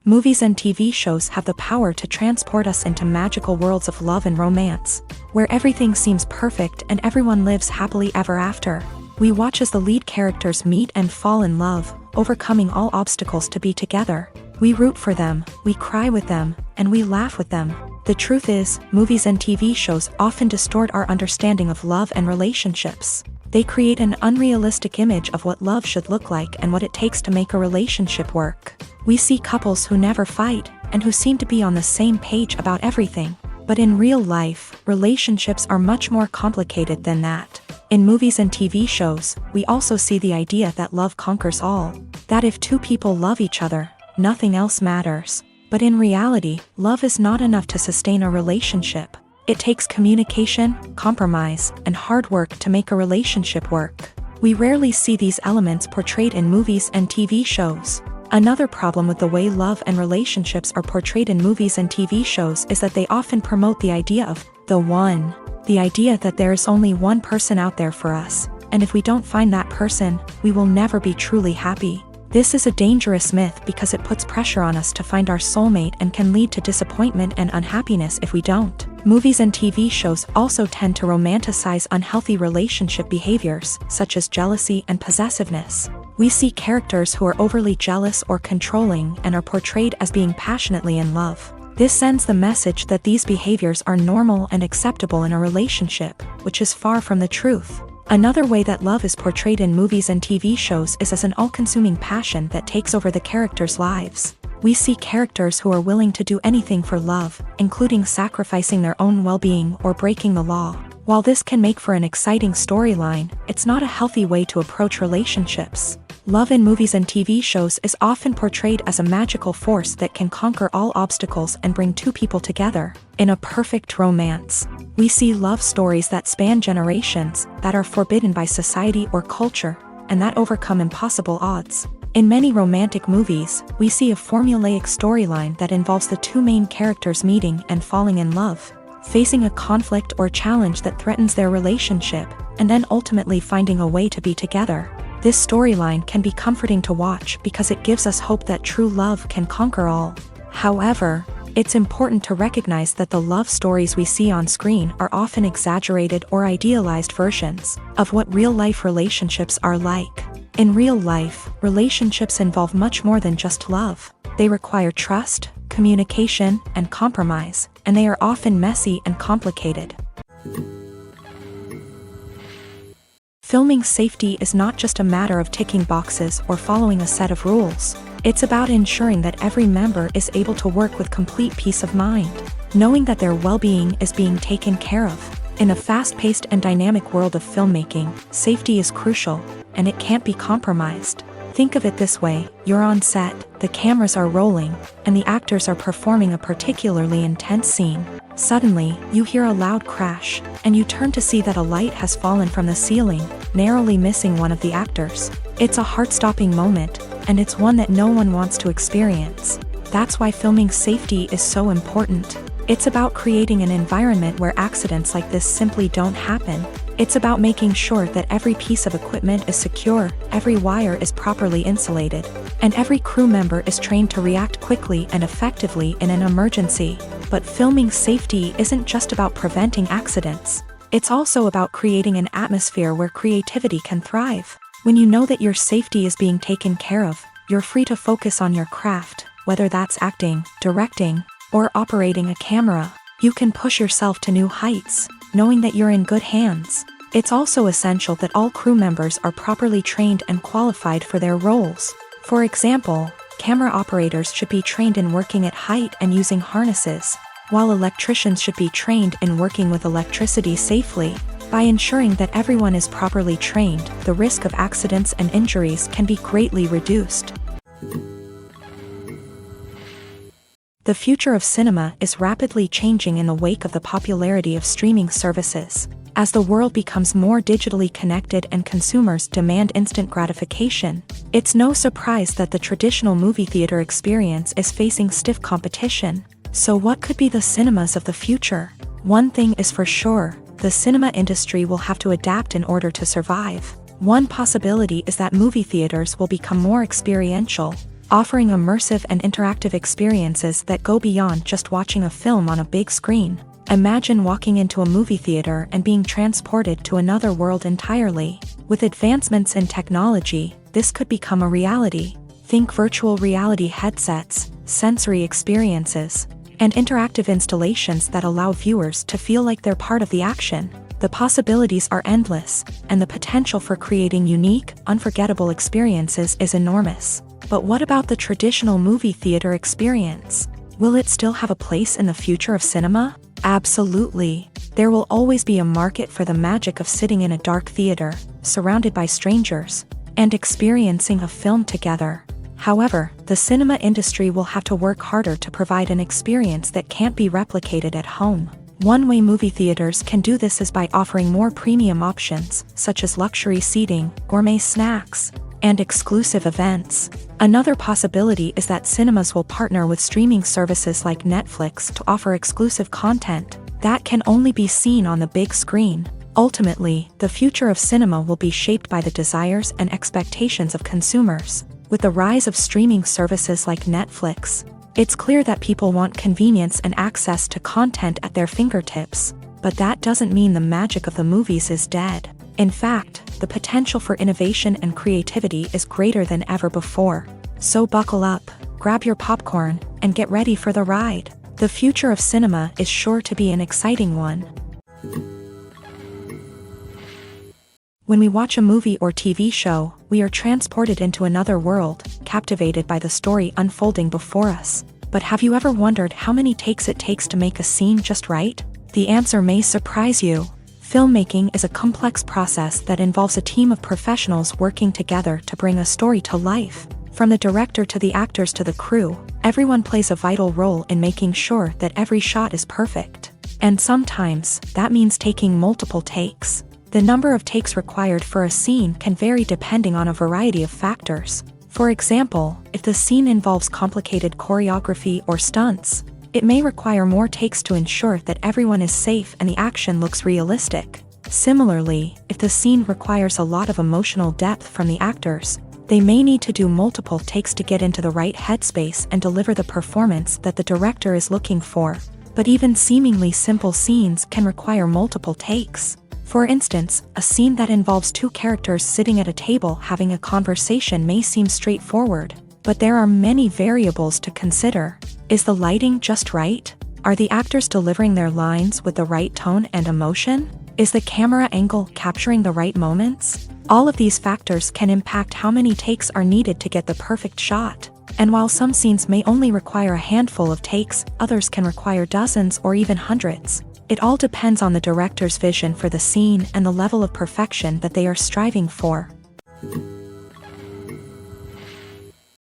Movies and TV shows have the power to transport us into magical worlds of love and romance, where everything seems perfect and everyone lives happily ever after. We watch as the lead characters meet and fall in love, overcoming all obstacles to be together. We root for them, we cry with them, and we laugh with them. The truth is, movies and TV shows often distort our understanding of love and relationships. They create an unrealistic image of what love should look like and what it takes to make a relationship work. We see couples who never fight, and who seem to be on the same page about everything. But in real life, relationships are much more complicated than that. In movies and TV shows, we also see the idea that love conquers all. That if two people love each other, nothing else matters. But in reality, love is not enough to sustain a relationship. It takes communication, compromise, and hard work to make a relationship work. We rarely see these elements portrayed in movies and TV shows. Another problem with the way love and relationships are portrayed in movies and TV shows is that they often promote the idea of the one. The idea that there is only one person out there for us, and if we don't find that person, we will never be truly happy. This is a dangerous myth because it puts pressure on us to find our soulmate and can lead to disappointment and unhappiness if we don't. Movies and TV shows also tend to romanticize unhealthy relationship behaviors, such as jealousy and possessiveness. We see characters who are overly jealous or controlling and are portrayed as being passionately in love. This sends the message that these behaviors are normal and acceptable in a relationship, which is far from the truth. Another way that love is portrayed in movies and TV shows is as an all-consuming passion that takes over the characters' lives. We see characters who are willing to do anything for love, including sacrificing their own well-being or breaking the law. While this can make for an exciting storyline, it's not a healthy way to approach relationships. Love in movies and TV shows is often portrayed as a magical force that can conquer all obstacles and bring two people together. In a perfect romance, we see love stories that span generations, that are forbidden by society or culture, and that overcome impossible odds. In many romantic movies, we see a formulaic storyline that involves the two main characters meeting and falling in love, facing a conflict or challenge that threatens their relationship, and then ultimately finding a way to be together. This storyline can be comforting to watch because it gives us hope that true love can conquer all. However, it's important to recognize that the love stories we see on screen are often exaggerated or idealized versions of what real-life relationships are like. In real life, relationships involve much more than just love. They require trust, communication, and compromise, and they are often messy and complicated. Filming safety is not just a matter of ticking boxes or following a set of rules. It's about ensuring that every member is able to work with complete peace of mind, knowing that their well-being is being taken care of. In a fast-paced and dynamic world of filmmaking, safety is crucial, and it can't be compromised. Think of it this way: you're on set, the cameras are rolling, and the actors are performing a particularly intense scene. Suddenly, you hear a loud crash, and you turn to see that a light has fallen from the ceiling, narrowly missing one of the actors. It's a heart-stopping moment, and it's one that no one wants to experience. That's why filming safety is so important. It's about creating an environment where accidents like this simply don't happen. It's about making sure that every piece of equipment is secure, every wire is properly insulated, and every crew member is trained to react quickly and effectively in an emergency. But filming safety isn't just about preventing accidents. It's also about creating an atmosphere where creativity can thrive. When you know that your safety is being taken care of, you're free to focus on your craft, whether that's acting, directing, or operating a camera. You can push yourself to new heights, knowing that you're in good hands. It's also essential that all crew members are properly trained and qualified for their roles. For example, camera operators should be trained in working at height and using harnesses, while electricians should be trained in working with electricity safely. By ensuring that everyone is properly trained, the risk of accidents and injuries can be greatly reduced. The future of cinema is rapidly changing in the wake of the popularity of streaming services. As the world becomes more digitally connected and consumers demand instant gratification, it's no surprise that the traditional movie theater experience is facing stiff competition. So what could be the cinemas of the future? One thing is for sure: the cinema industry will have to adapt in order to survive. One possibility is that movie theaters will become more experiential, offering immersive and interactive experiences that go beyond just watching a film on a big screen. Imagine walking into a movie theater and being transported to another world entirely. With advancements in technology, this could become a reality. Think virtual reality headsets, sensory experiences, and interactive installations that allow viewers to feel like they're part of the action. The possibilities are endless, and the potential for creating unique, unforgettable experiences is enormous. But what about the traditional movie theater experience? Will it still have a place in the future of cinema? Absolutely. There will always be a market for the magic of sitting in a dark theater, surrounded by strangers, and experiencing a film together. However, the cinema industry will have to work harder to provide an experience that can't be replicated at home. One way movie theaters can do this is by offering more premium options, such as luxury seating, gourmet snacks, and exclusive events. Another possibility is that cinemas will partner with streaming services like Netflix to offer exclusive content that can only be seen on the big screen. Ultimately, the future of cinema will be shaped by the desires and expectations of consumers. With the rise of streaming services like Netflix, it's clear that people want convenience and access to content at their fingertips. But that doesn't mean the magic of the movies is dead. In fact, the potential for innovation and creativity is greater than ever before. So buckle up, grab your popcorn, and get ready for the ride. The future of cinema is sure to be an exciting one. When we watch a movie or TV show, we are transported into another world, captivated by the story unfolding before us. But have you ever wondered how many takes it takes to make a scene just right? The answer may surprise you. Filmmaking is a complex process that involves a team of professionals working together to bring a story to life. From the director to the actors to the crew, everyone plays a vital role in making sure that every shot is perfect. And sometimes, that means taking multiple takes. The number of takes required for a scene can vary depending on a variety of factors. For example, if the scene involves complicated choreography or stunts, it may require more takes to ensure that everyone is safe and the action looks realistic. Similarly, if the scene requires a lot of emotional depth from the actors, they may need to do multiple takes to get into the right headspace and deliver the performance that the director is looking for. But even seemingly simple scenes can require multiple takes. For instance, a scene that involves two characters sitting at a table having a conversation may seem straightforward, but there are many variables to consider. Is the lighting just right? Are the actors delivering their lines with the right tone and emotion? Is the camera angle capturing the right moments? All of these factors can impact how many takes are needed to get the perfect shot. And while some scenes may only require a handful of takes, others can require dozens or even hundreds. It all depends on the director's vision for the scene and the level of perfection that they are striving for.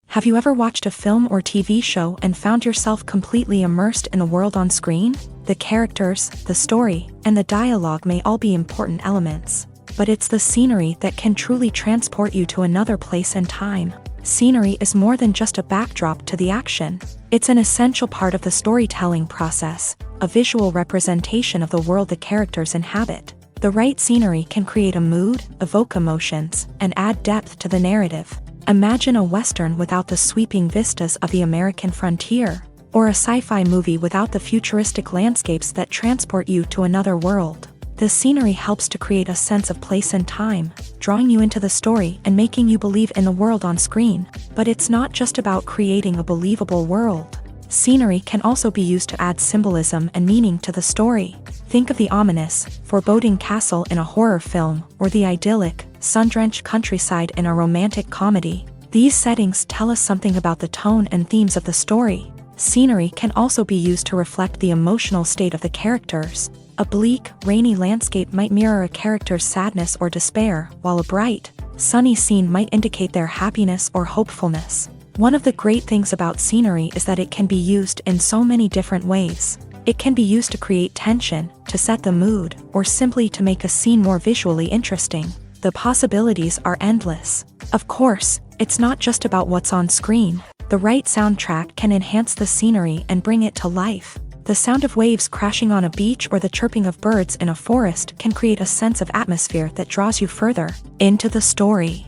Have you ever watched a film or TV show and found yourself completely immersed in the world on screen? The characters, the story, and the dialogue may all be important elements, but it's the scenery that can truly transport you to another place and time. Scenery is more than just a backdrop to the action. It's an essential part of the storytelling process, a visual representation of the world the characters inhabit. The right scenery can create a mood, evoke emotions, and add depth to the narrative. Imagine a Western without the sweeping vistas of the American frontier, or a sci-fi movie without the futuristic landscapes that transport you to another world. The scenery helps to create a sense of place and time, drawing you into the story and making you believe in the world on screen. But it's not just about creating a believable world. Scenery can also be used to add symbolism and meaning to the story. Think of the ominous, foreboding castle in a horror film, or the idyllic, sun-drenched countryside in a romantic comedy. These settings tell us something about the tone and themes of the story. Scenery can also be used to reflect the emotional state of the characters. A bleak, rainy landscape might mirror a character's sadness or despair, while a bright, sunny scene might indicate their happiness or hopefulness. One of the great things about scenery is that it can be used in so many different ways. It can be used to create tension, to set the mood, or simply to make a scene more visually interesting. The possibilities are endless. Of course, it's not just about what's on screen. The right soundtrack can enhance the scenery and bring it to life. The sound of waves crashing on a beach or the chirping of birds in a forest can create a sense of atmosphere that draws you further into the story.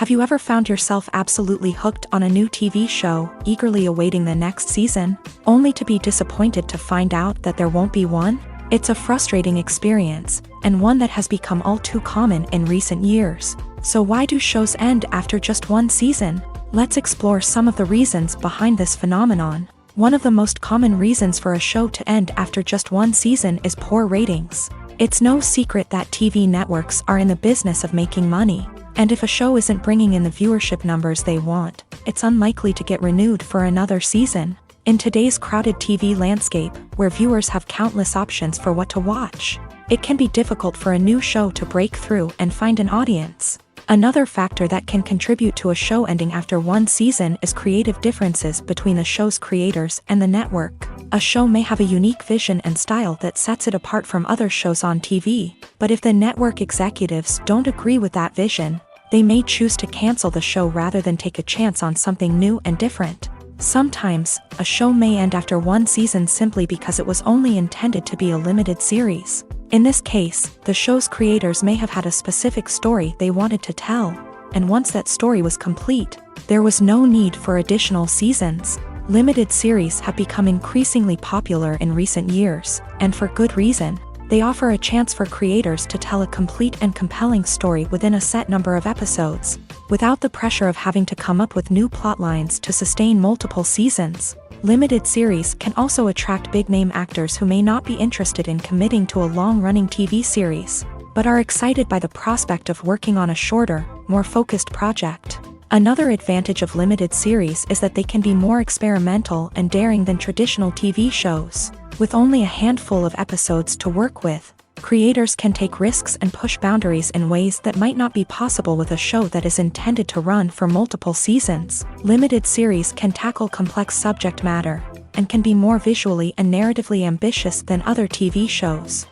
Have you ever found yourself absolutely hooked on a new TV show, eagerly awaiting the next season, only to be disappointed to find out that there won't be one? It's a frustrating experience, and one that has become all too common in recent years. So why do shows end after just one season? Let's explore some of the reasons behind this phenomenon. One of the most common reasons for a show to end after just one season is poor ratings. It's no secret that TV networks are in the business of making money, and if a show isn't bringing in the viewership numbers they want, it's unlikely to get renewed for another season. In today's crowded TV landscape, where viewers have countless options for what to watch, it can be difficult for a new show to break through and find an audience. Another factor that can contribute to a show ending after one season is creative differences between the show's creators and the network. A show may have a unique vision and style that sets it apart from other shows on TV, but if the network executives don't agree with that vision, they may choose to cancel the show rather than take a chance on something new and different. Sometimes, a show may end after one season simply because it was only intended to be a limited series. In this case, the show's creators may have had a specific story they wanted to tell, and once that story was complete, there was no need for additional seasons. Limited series have become increasingly popular in recent years, and for good reason. They offer a chance for creators to tell a complete and compelling story within a set number of episodes, without the pressure of having to come up with new plotlines to sustain multiple seasons. Limited series can also attract big-name actors who may not be interested in committing to a long-running TV series, but are excited by the prospect of working on a shorter, more focused project. Another advantage of limited series is that they can be more experimental and daring than traditional TV shows. With only a handful of episodes to work with, creators can take risks and push boundaries in ways that might not be possible with a show that is intended to run for multiple seasons. Limited series can tackle complex subject matter, and can be more visually and narratively ambitious than other TV shows.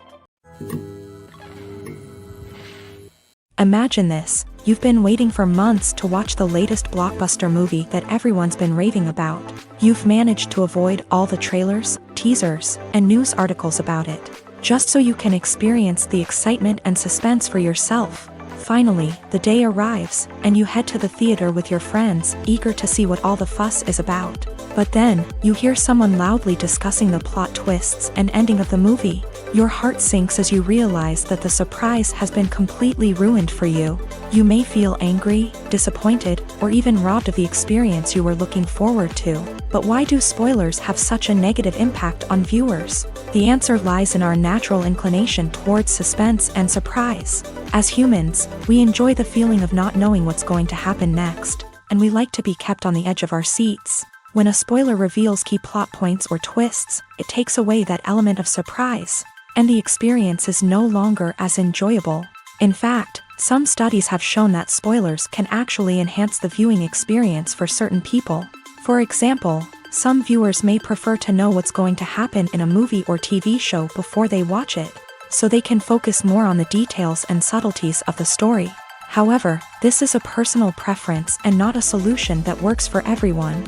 Imagine this: you've been waiting for months to watch the latest blockbuster movie that everyone's been raving about. You've managed to avoid all the trailers, teasers, and news articles about it, just so you can experience the excitement and suspense for yourself. Finally, the day arrives, and you head to the theater with your friends, eager to see what all the fuss is about. But then, you hear someone loudly discussing the plot twists and ending of the movie. Your heart sinks as you realize that the surprise has been completely ruined for you. You may feel angry, disappointed, or even robbed of the experience you were looking forward to. But why do spoilers have such a negative impact on viewers? The answer lies in our natural inclination towards suspense and surprise. As humans, we enjoy the feeling of not knowing what's going to happen next, and we like to be kept on the edge of our seats. When a spoiler reveals key plot points or twists, it takes away that element of surprise, and the experience is no longer as enjoyable. In fact, some studies have shown that spoilers can actually enhance the viewing experience for certain people. For example, some viewers may prefer to know what's going to happen in a movie or TV show before they watch it, so they can focus more on the details and subtleties of the story. However, this is a personal preference and not a solution that works for everyone.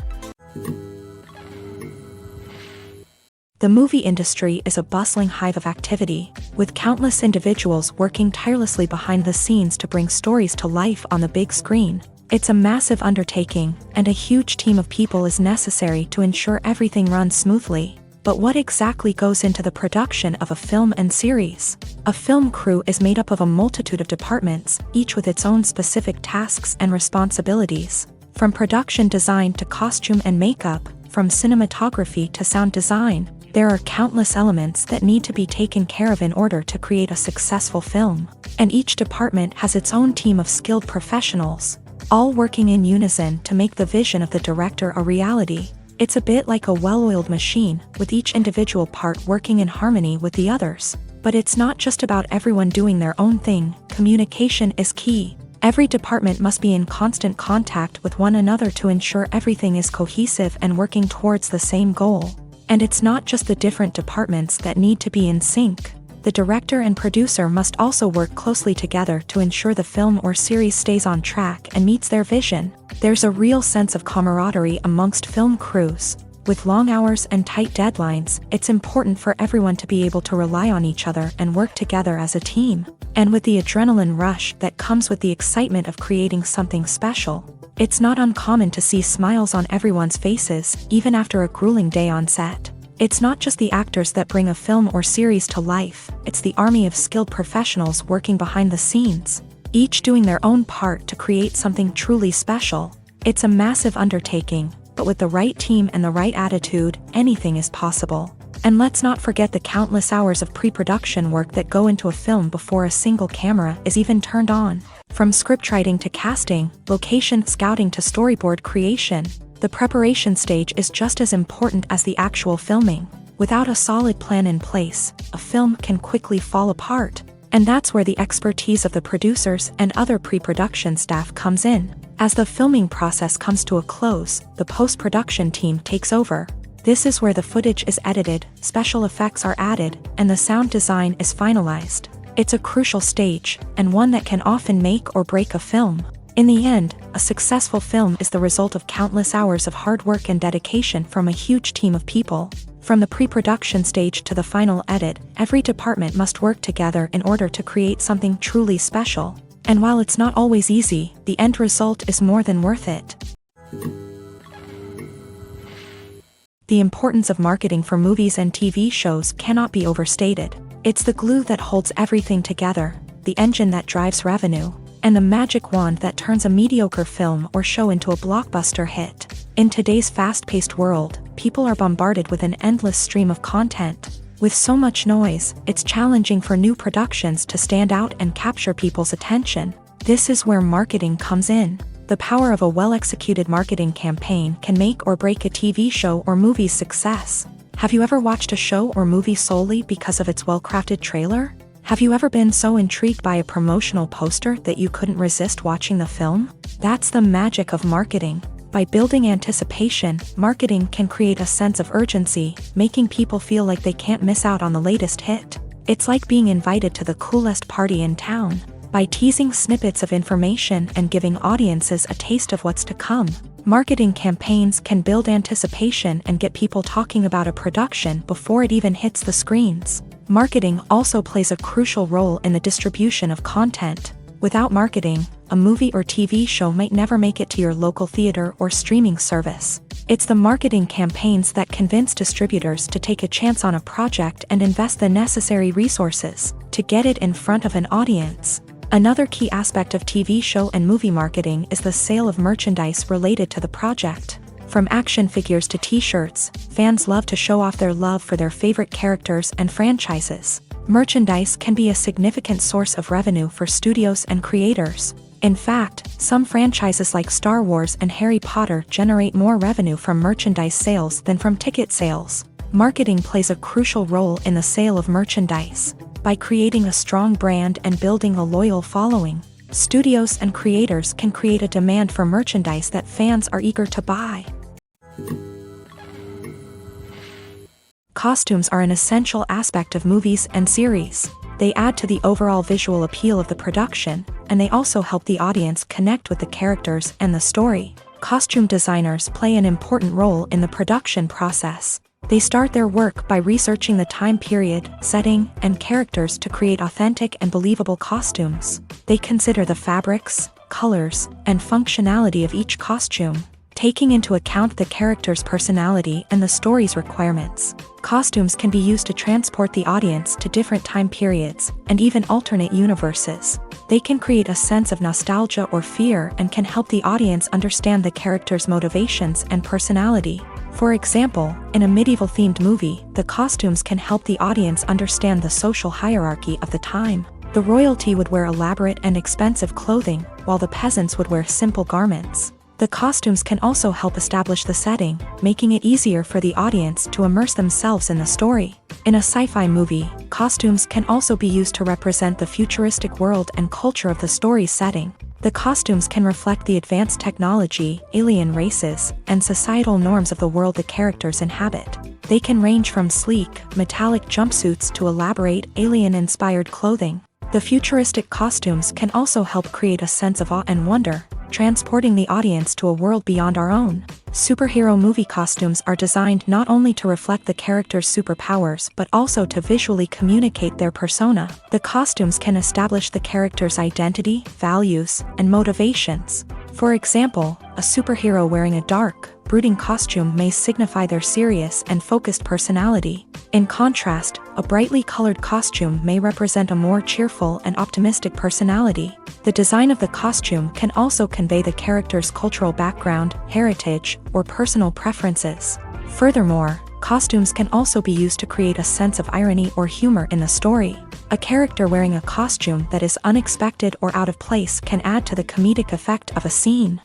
The movie industry is a bustling hive of activity, with countless individuals working tirelessly behind the scenes to bring stories to life on the big screen. It's a massive undertaking, and a huge team of people is necessary to ensure everything runs smoothly. But what exactly goes into the production of a film and series? A film crew is made up of a multitude of departments, each with its own specific tasks and responsibilities. From production design to costume and makeup, from cinematography to sound design, there are countless elements that need to be taken care of in order to create a successful film. And each department has its own team of skilled professionals, all working in unison to make the vision of the director a reality. It's a bit like a well-oiled machine, with each individual part working in harmony with the others. But it's not just about everyone doing their own thing. Communication is key. Every department must be in constant contact with one another to ensure everything is cohesive and working towards the same goal. And it's not just the different departments that need to be in sync. The director and producer must also work closely together to ensure the film or series stays on track and meets their vision. There's a real sense of camaraderie amongst film crews. With long hours and tight deadlines, it's important for everyone to be able to rely on each other and work together as a team. And with the adrenaline rush that comes with the excitement of creating something special, it's not uncommon to see smiles on everyone's faces, even after a grueling day on set. It's not just the actors that bring a film or series to life, it's the army of skilled professionals working behind the scenes, each doing their own part to create something truly special. It's a massive undertaking, but with the right team and the right attitude, anything is possible. And let's not forget the countless hours of pre-production work that go into a film before a single camera is even turned on. From scriptwriting to casting, location scouting to storyboard creation, the preparation stage is just as important as the actual filming. Without a solid plan in place, a film can quickly fall apart. And that's where the expertise of the producers and other pre-production staff comes in. As the filming process comes to a close, the post-production team takes over. This is where the footage is edited, special effects are added, and the sound design is finalized. It's a crucial stage, and one that can often make or break a film. In the end, a successful film is the result of countless hours of hard work and dedication from a huge team of people. From the pre-production stage to the final edit, every department must work together in order to create something truly special. And while it's not always easy, the end result is more than worth it. The importance of marketing for movies and TV shows cannot be overstated. It's the glue that holds everything together, the engine that drives revenue, and the magic wand that turns a mediocre film or show into a blockbuster hit. In today's fast-paced world, people are bombarded with an endless stream of content. With so much noise, it's challenging for new productions to stand out and capture people's attention. This is where marketing comes in. The power of a well-executed marketing campaign can make or break a TV show or movie's success. Have you ever watched a show or movie solely because of its well-crafted trailer? Have you ever been so intrigued by a promotional poster that you couldn't resist watching the film? That's the magic of marketing. By building anticipation, marketing can create a sense of urgency, making people feel like they can't miss out on the latest hit. It's like being invited to the coolest party in town. By teasing snippets of information and giving audiences a taste of what's to come, marketing campaigns can build anticipation and get people talking about a production before it even hits the screens. Marketing also plays a crucial role in the distribution of content. Without marketing, a movie or TV show might never make it to your local theater or streaming service. It's the marketing campaigns that convince distributors to take a chance on a project and invest the necessary resources to get it in front of an audience. Another key aspect of TV show and movie marketing is the sale of merchandise related to the project. From action figures to t-shirts, fans love to show off their love for their favorite characters and franchises. Merchandise can be a significant source of revenue for studios and creators. In fact, some franchises like Star Wars and Harry Potter generate more revenue from merchandise sales than from ticket sales. Marketing plays a crucial role in the sale of merchandise. By creating a strong brand and building a loyal following, studios and creators can create a demand for merchandise that fans are eager to buy. Costumes are an essential aspect of movies and series. They add to the overall visual appeal of the production, and they also help the audience connect with the characters and the story. Costume designers play an important role in the production process. They start their work by researching the time period, setting, and characters to create authentic and believable costumes. They consider the fabrics, colors, and functionality of each costume, taking into account the character's personality and the story's requirements. Costumes can be used to transport the audience to different time periods and even alternate universes. They can create a sense of nostalgia or fear and can help the audience understand the character's motivations and personality. For example, in a medieval-themed movie, the costumes can help the audience understand the social hierarchy of the time. The royalty would wear elaborate and expensive clothing, while the peasants would wear simple garments. The costumes can also help establish the setting, making it easier for the audience to immerse themselves in the story. In a sci-fi movie, costumes can also be used to represent the futuristic world and culture of the story's setting. The costumes can reflect the advanced technology, alien races, and societal norms of the world the characters inhabit. They can range from sleek, metallic jumpsuits to elaborate, alien-inspired clothing. The futuristic costumes can also help create a sense of awe and wonder, transporting the audience to a world beyond our own. Superhero movie costumes are designed not only to reflect the character's superpowers but also to visually communicate their persona. The costumes can establish the character's identity, values, and motivations. For example, a superhero wearing a dark, brooding costume may signify their serious and focused personality. In contrast, a brightly colored costume may represent a more cheerful and optimistic personality. The design of the costume can also convey the character's cultural background, heritage, or personal preferences. Furthermore, costumes can also be used to create a sense of irony or humor in the story. A character wearing a costume that is unexpected or out of place can add to the comedic effect of a scene.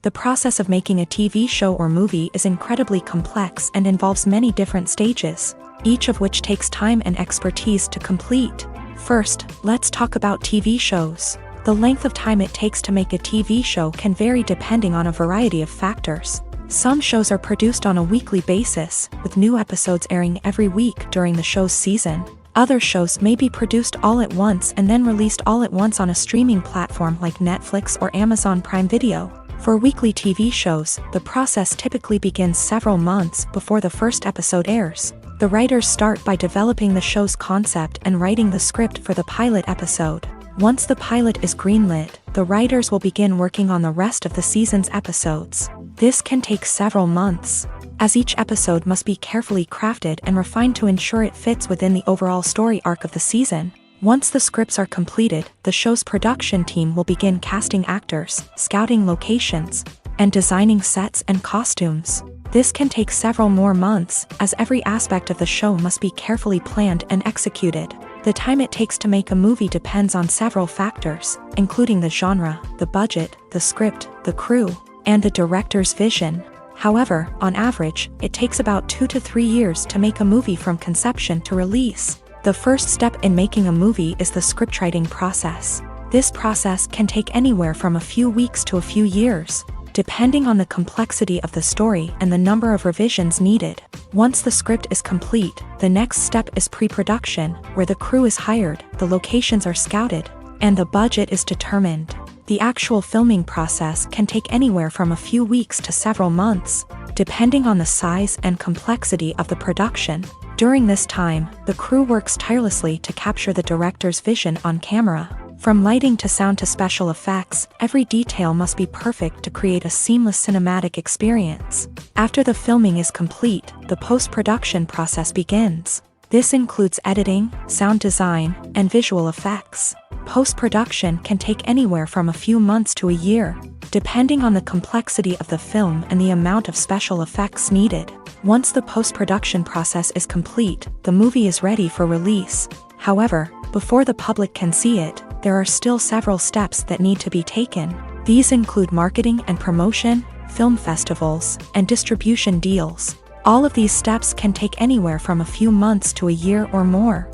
The process of making a TV show or movie is incredibly complex and involves many different stages. each of which takes time and expertise to complete. First, let's talk about TV shows. The length of time it takes to make a TV show can vary depending on a variety of factors. Some shows are produced on a weekly basis, with new episodes airing every week during the show's season. Other shows may be produced all at once and then released all at once on a streaming platform like Netflix or Amazon Prime Video. For weekly TV shows, the process typically begins several months before the first episode airs. The writers start by developing the show's concept and writing the script for the pilot episode. Once the pilot is greenlit, the writers will begin working on the rest of the season's episodes. This can take several months, as each episode must be carefully crafted and refined to ensure it fits within the overall story arc of the season. Once the scripts are completed, the show's production team will begin casting actors, scouting locations, and designing sets and costumes. This can take several more months, as every aspect of the show must be carefully planned and executed. The time it takes to make a movie depends on several factors, including the genre, the budget, the script, the crew, and the director's vision. However, on average, it takes about 2 to 3 years to make a movie from conception to release. The first step in making a movie is the scriptwriting process. This process can take anywhere from a few weeks to a few years, depending on the complexity of the story and the number of revisions needed. Once the script is complete, the next step is pre-production, where the crew is hired, the locations are scouted, and the budget is determined. The actual filming process can take anywhere from a few weeks to several months, depending on the size and complexity of the production. During this time, the crew works tirelessly to capture the director's vision on camera. From lighting to sound to special effects, every detail must be perfect to create a seamless cinematic experience. After the filming is complete, the post-production process begins. This includes editing, sound design, and visual effects. Post-production can take anywhere from a few months to a year, depending on the complexity of the film and the amount of special effects needed. Once the post-production process is complete, the movie is ready for release. However, before the public can see it, there are still several steps that need to be taken. These include marketing and promotion, film festivals, and distribution deals. All of these steps can take anywhere from a few months to a year or more.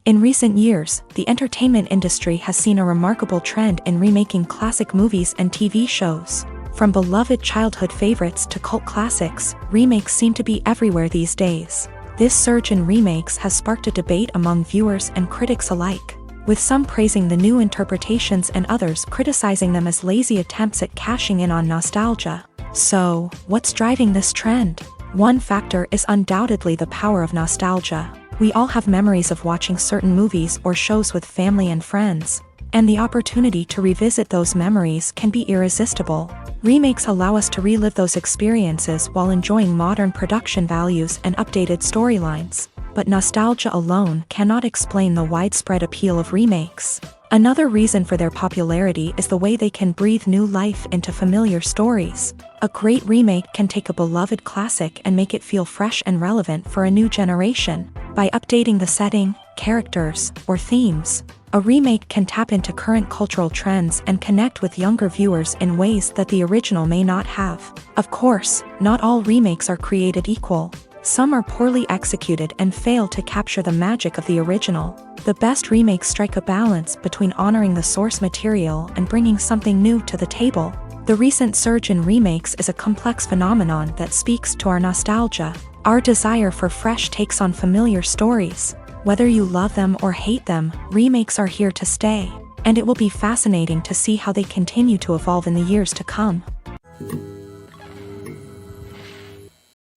In recent years, the entertainment industry has seen a remarkable trend in remaking classic movies and TV shows. From beloved childhood favorites to cult classics, remakes seem to be everywhere these days. This surge in remakes has sparked a debate among viewers and critics alike, with some praising the new interpretations and others criticizing them as lazy attempts at cashing in on nostalgia. So, what's driving this trend? One factor is undoubtedly the power of nostalgia. We all have memories of watching certain movies or shows with family and friends, and the opportunity to revisit those memories can be irresistible. Remakes allow us to relive those experiences while enjoying modern production values and updated storylines. But nostalgia alone cannot explain the widespread appeal of remakes. Another reason for their popularity is the way they can breathe new life into familiar stories. A great remake can take a beloved classic and make it feel fresh and relevant for a new generation. By updating the setting, characters, or themes, a remake can tap into current cultural trends and connect with younger viewers in ways that the original may not have. Of course, not all remakes are created equal. Some are poorly executed and fail to capture the magic of the original. The best remakes strike a balance between honoring the source material and bringing something new to the table. The recent surge in remakes is a complex phenomenon that speaks to our nostalgia, our desire for fresh takes on familiar stories. Whether you love them or hate them, remakes are here to stay, and it will be fascinating to see how they continue to evolve in the years to come.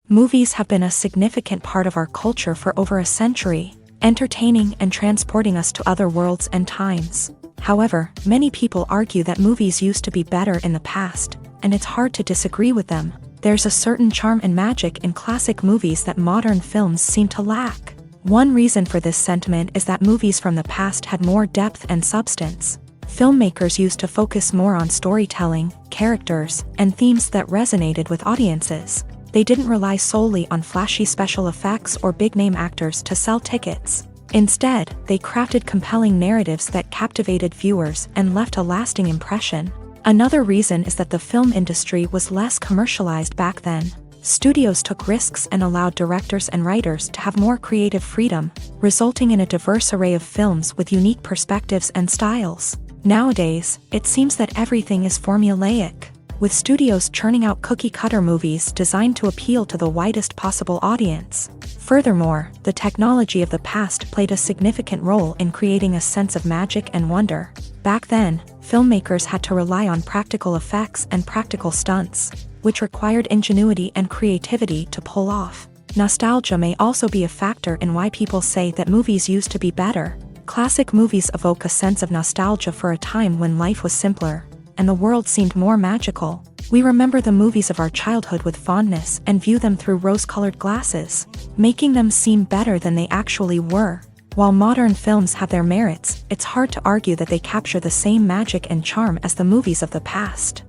Movies have been a significant part of our culture for over a century, entertaining and transporting us to other worlds and times. However, many people argue that movies used to be better in the past, and it's hard to disagree with them. There's a certain charm and magic in classic movies that modern films seem to lack. One reason for this sentiment is that movies from the past had more depth and substance. Filmmakers used to focus more on storytelling, characters, and themes that resonated with audiences. They didn't rely solely on flashy special effects or big-name actors to sell tickets. Instead, they crafted compelling narratives that captivated viewers and left a lasting impression. Another reason is that the film industry was less commercialized back then. Studios took risks and allowed directors and writers to have more creative freedom, resulting in a diverse array of films with unique perspectives and styles. Nowadays, it seems that everything is formulaic, with studios churning out cookie-cutter movies designed to appeal to the widest possible audience. Furthermore, the technology of the past played a significant role in creating a sense of magic and wonder. Back then, filmmakers had to rely on practical effects and practical stunts, which required ingenuity and creativity to pull off. Nostalgia may also be a factor in why people say that movies used to be better. Classic movies evoke a sense of nostalgia for a time when life was simpler, and the world seemed more magical. We remember the movies of our childhood with fondness and view them through rose-colored glasses, making them seem better than they actually were. While modern films have their merits, it's hard to argue that they capture the same magic and charm as the movies of the past.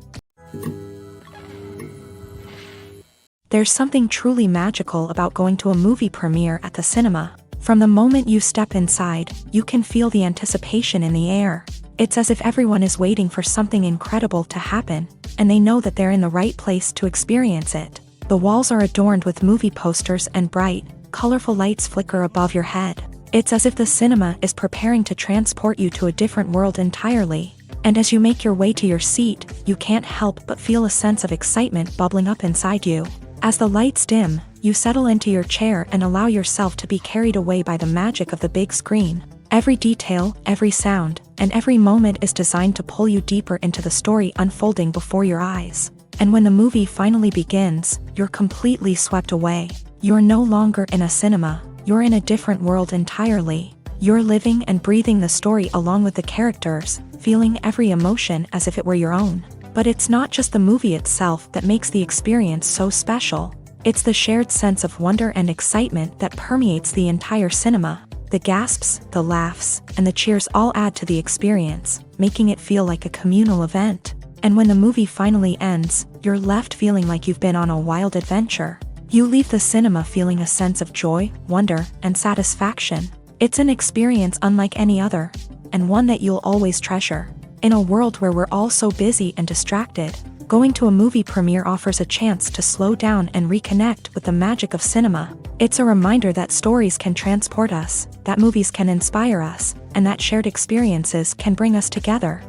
There's something truly magical about going to a movie premiere at the cinema. From the moment you step inside, you can feel the anticipation in the air. It's as if everyone is waiting for something incredible to happen, and they know that they're in the right place to experience it. The walls are adorned with movie posters and bright, colorful lights flicker above your head. It's as if the cinema is preparing to transport you to a different world entirely. And as you make your way to your seat, you can't help but feel a sense of excitement bubbling up inside you. As the lights dim, you settle into your chair and allow yourself to be carried away by the magic of the big screen. Every detail, every sound, and every moment is designed to pull you deeper into the story unfolding before your eyes. And when the movie finally begins, you're completely swept away. You're no longer in a cinema, you're in a different world entirely. You're living and breathing the story along with the characters, feeling every emotion as if it were your own. But it's not just the movie itself that makes the experience so special. It's the shared sense of wonder and excitement that permeates the entire cinema. The gasps, the laughs, and the cheers all add to the experience, making it feel like a communal event. And when the movie finally ends, you're left feeling like you've been on a wild adventure. You leave the cinema feeling a sense of joy, wonder, and satisfaction. It's an experience unlike any other, and one that you'll always treasure. In a world where we're all so busy and distracted, going to a movie premiere offers a chance to slow down and reconnect with the magic of cinema. It's a reminder that stories can transport us, that movies can inspire us, and that shared experiences can bring us together.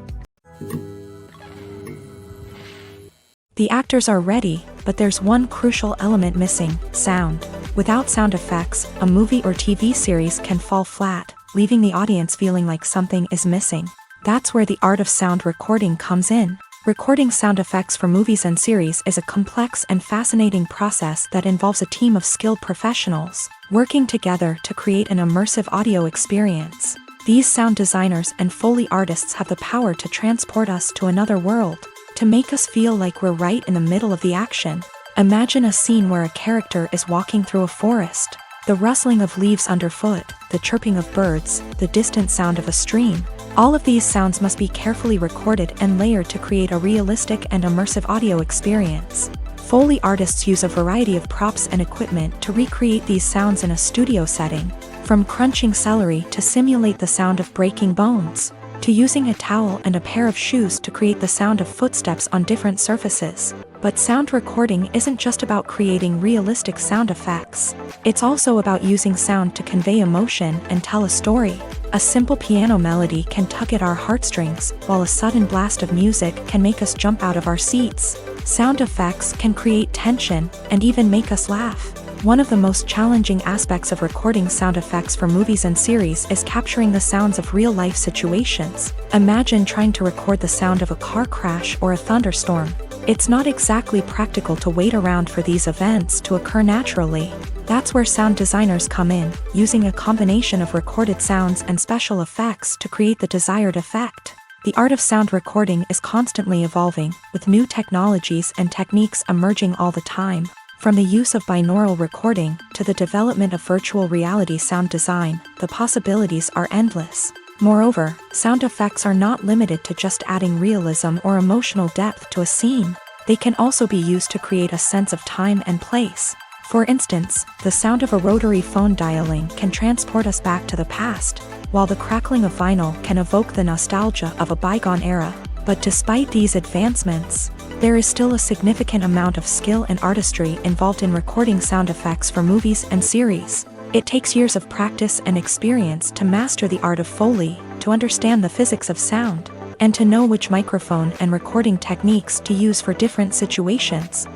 The actors are ready, but there's one crucial element missing: sound. Without sound effects, a movie or TV series can fall flat, leaving the audience feeling like something is missing. That's where the art of sound recording comes in. Recording sound effects for movies and series is a complex and fascinating process that involves a team of skilled professionals working together to create an immersive audio experience. These sound designers and Foley artists have the power to transport us to another world, to make us feel like we're right in the middle of the action. Imagine a scene where a character is walking through a forest. The rustling of leaves underfoot, the chirping of birds, the distant sound of a stream. All of these sounds must be carefully recorded and layered to create a realistic and immersive audio experience. Foley artists use a variety of props and equipment to recreate these sounds in a studio setting, from crunching celery to simulate the sound of breaking bones, to using a towel and a pair of shoes to create the sound of footsteps on different surfaces. But sound recording isn't just about creating realistic sound effects. It's also about using sound to convey emotion and tell a story. A simple piano melody can tug at our heartstrings, while a sudden blast of music can make us jump out of our seats. Sound effects can create tension and even make us laugh. One of the most challenging aspects of recording sound effects for movies and series is capturing the sounds of real-life situations. Imagine trying to record the sound of a car crash or a thunderstorm. It's not exactly practical to wait around for these events to occur naturally. That's where sound designers come in, using a combination of recorded sounds and special effects to create the desired effect. The art of sound recording is constantly evolving, with new technologies and techniques emerging all the time. From the use of binaural recording to the development of virtual reality sound design, the possibilities are endless. Moreover, sound effects are not limited to just adding realism or emotional depth to a scene. They can also be used to create a sense of time and place. For instance, the sound of a rotary phone dialing can transport us back to the past, while the crackling of vinyl can evoke the nostalgia of a bygone era. But despite these advancements, there is still a significant amount of skill and artistry involved in recording sound effects for movies and series. It takes years of practice and experience to master the art of Foley, to understand the physics of sound, and to know which microphone and recording techniques to use for different situations.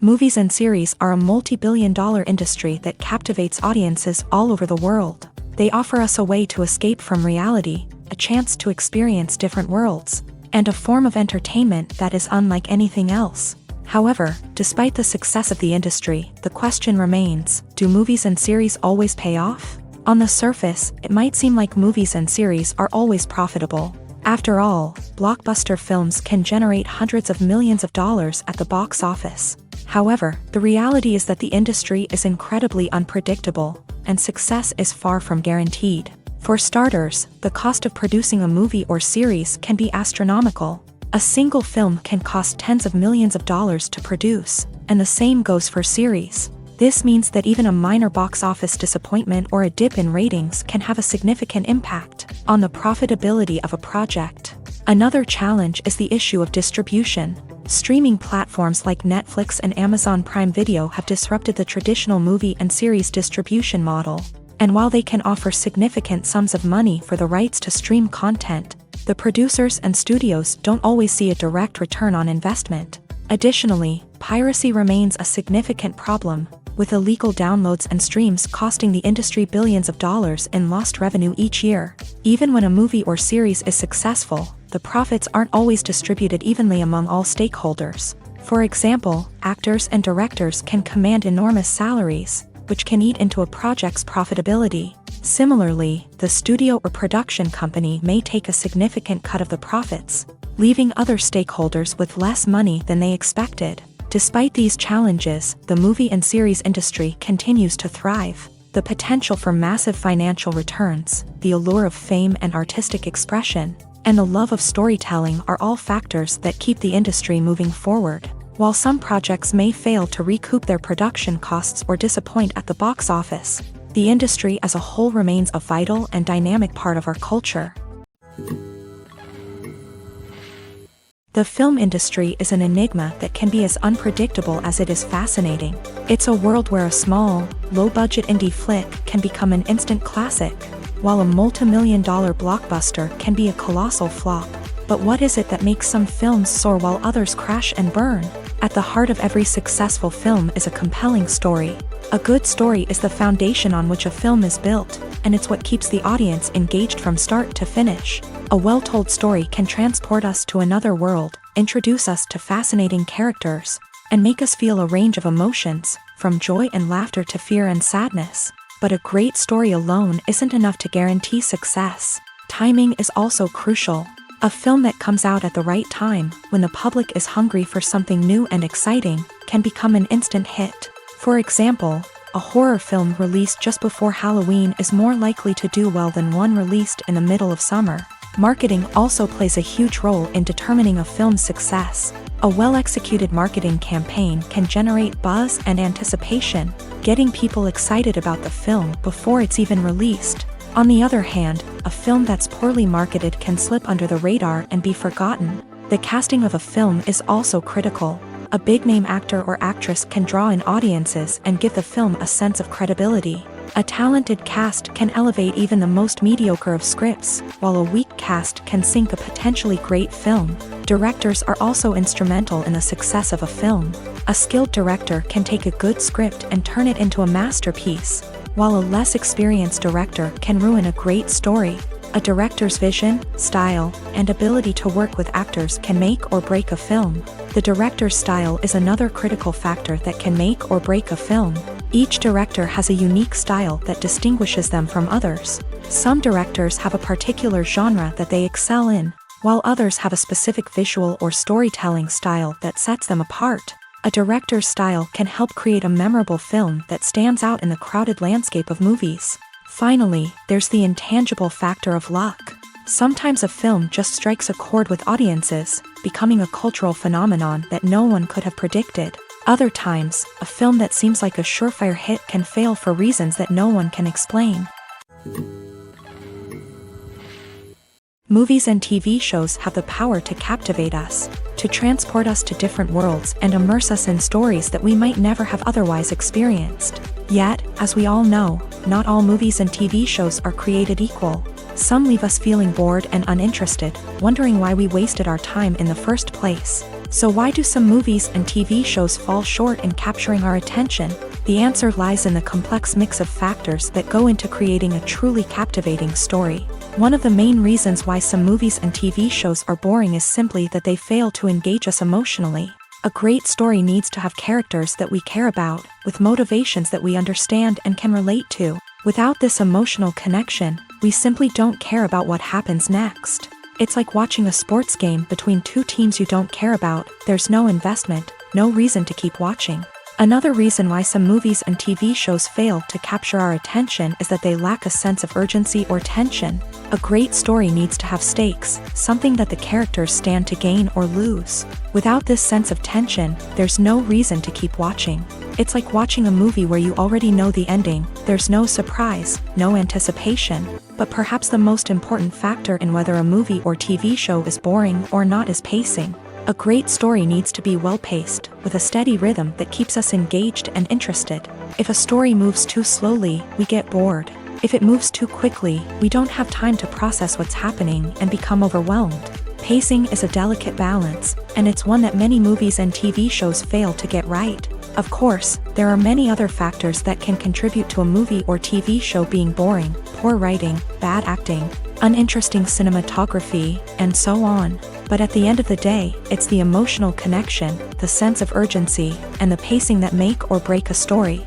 Movies and series are a multi-billion-dollar industry that captivates audiences all over the world. They offer us a way to escape from reality, a chance to experience different worlds, and a form of entertainment that is unlike anything else. However, despite the success of the industry, the question remains, do movies and series always pay off? On the surface, it might seem like movies and series are always profitable. After all, blockbuster films can generate hundreds of millions of dollars at the box office. However, the reality is that the industry is incredibly unpredictable, and success is far from guaranteed. For starters, the cost of producing a movie or series can be astronomical. A single film can cost tens of millions of dollars to produce, and the same goes for series. This means that even a minor box office disappointment or a dip in ratings can have a significant impact on the profitability of a project. Another challenge is the issue of distribution. Streaming platforms like Netflix and Amazon Prime Video have disrupted the traditional movie and series distribution model. And while they can offer significant sums of money for the rights to stream content, the producers and studios don't always see a direct return on investment. Additionally, piracy remains a significant problem, with illegal downloads and streams costing the industry billions of dollars in lost revenue each year. Even when a movie or series is successful, the profits aren't always distributed evenly among all stakeholders. For example, actors and directors can command enormous salaries, which can eat into a project's profitability. Similarly, the studio or production company may take a significant cut of the profits, leaving other stakeholders with less money than they expected. Despite these challenges, the movie and series industry continues to thrive. The potential for massive financial returns, the allure of fame and artistic expression, and the love of storytelling are all factors that keep the industry moving forward. While some projects may fail to recoup their production costs or disappoint at the box office, the industry as a whole remains a vital and dynamic part of our culture. The film industry is an enigma that can be as unpredictable as it is fascinating. It's a world where a small, low-budget indie flick can become an instant classic, while a multi-million-dollar blockbuster can be a colossal flop. But what is it that makes some films soar while others crash and burn? At the heart of every successful film is a compelling story. A good story is the foundation on which a film is built, and it's what keeps the audience engaged from start to finish. A well-told story can transport us to another world, introduce us to fascinating characters, and make us feel a range of emotions, from joy and laughter to fear and sadness. But a great story alone isn't enough to guarantee success. Timing is also crucial. A film that comes out at the right time, when the public is hungry for something new and exciting, can become an instant hit. For example, a horror film released just before Halloween is more likely to do well than one released in the middle of summer. Marketing also plays a huge role in determining a film's success. A well-executed marketing campaign can generate buzz and anticipation, getting people excited about the film before it's even released. On the other hand, a film that's poorly marketed can slip under the radar and be forgotten. The casting of a film is also critical. A big-name actor or actress can draw in audiences and give the film a sense of credibility. A talented cast can elevate even the most mediocre of scripts, while a weak cast can sink a potentially great film. Directors are also instrumental in the success of a film. A skilled director can take a good script and turn it into a masterpiece, while a less experienced director can ruin a great story. A director's vision, style, and ability to work with actors can make or break a film. The director's style is another critical factor that can make or break a film. Each director has a unique style that distinguishes them from others. Some directors have a particular genre that they excel in, while others have a specific visual or storytelling style that sets them apart. A director's style can help create a memorable film that stands out in the crowded landscape of movies. Finally, there's the intangible factor of luck. Sometimes a film just strikes a chord with audiences, becoming a cultural phenomenon that no one could have predicted. Other times, a film that seems like a surefire hit can fail for reasons that no one can explain. Movies and TV shows have the power to captivate us, to transport us to different worlds and immerse us in stories that we might never have otherwise experienced. Yet, as we all know, not all movies and TV shows are created equal. Some leave us feeling bored and uninterested, wondering why we wasted our time in the first place. So why do some movies and TV shows fall short in capturing our attention? The answer lies in the complex mix of factors that go into creating a truly captivating story. One of the main reasons why some movies and TV shows are boring is simply that they fail to engage us emotionally. A great story needs to have characters that we care about, with motivations that we understand and can relate to. Without this emotional connection, we simply don't care about what happens next. It's like watching a sports game between two teams you don't care about. There's no investment, no reason to keep watching. Another reason why some movies and TV shows fail to capture our attention is that they lack a sense of urgency or tension. A great story needs to have stakes, something that the characters stand to gain or lose. Without this sense of tension, there's no reason to keep watching. It's like watching a movie where you already know the ending. There's no surprise, no anticipation. But perhaps the most important factor in whether a movie or TV show is boring or not is pacing. A great story needs to be well-paced, with a steady rhythm that keeps us engaged and interested. If a story moves too slowly, we get bored. If it moves too quickly, we don't have time to process what's happening and become overwhelmed. Pacing is a delicate balance, and it's one that many movies and TV shows fail to get right. Of course, there are many other factors that can contribute to a movie or TV show being boring: poor writing, bad acting, uninteresting cinematography, and so on. But at the end of the day, it's the emotional connection, the sense of urgency, and the pacing that make or break a story.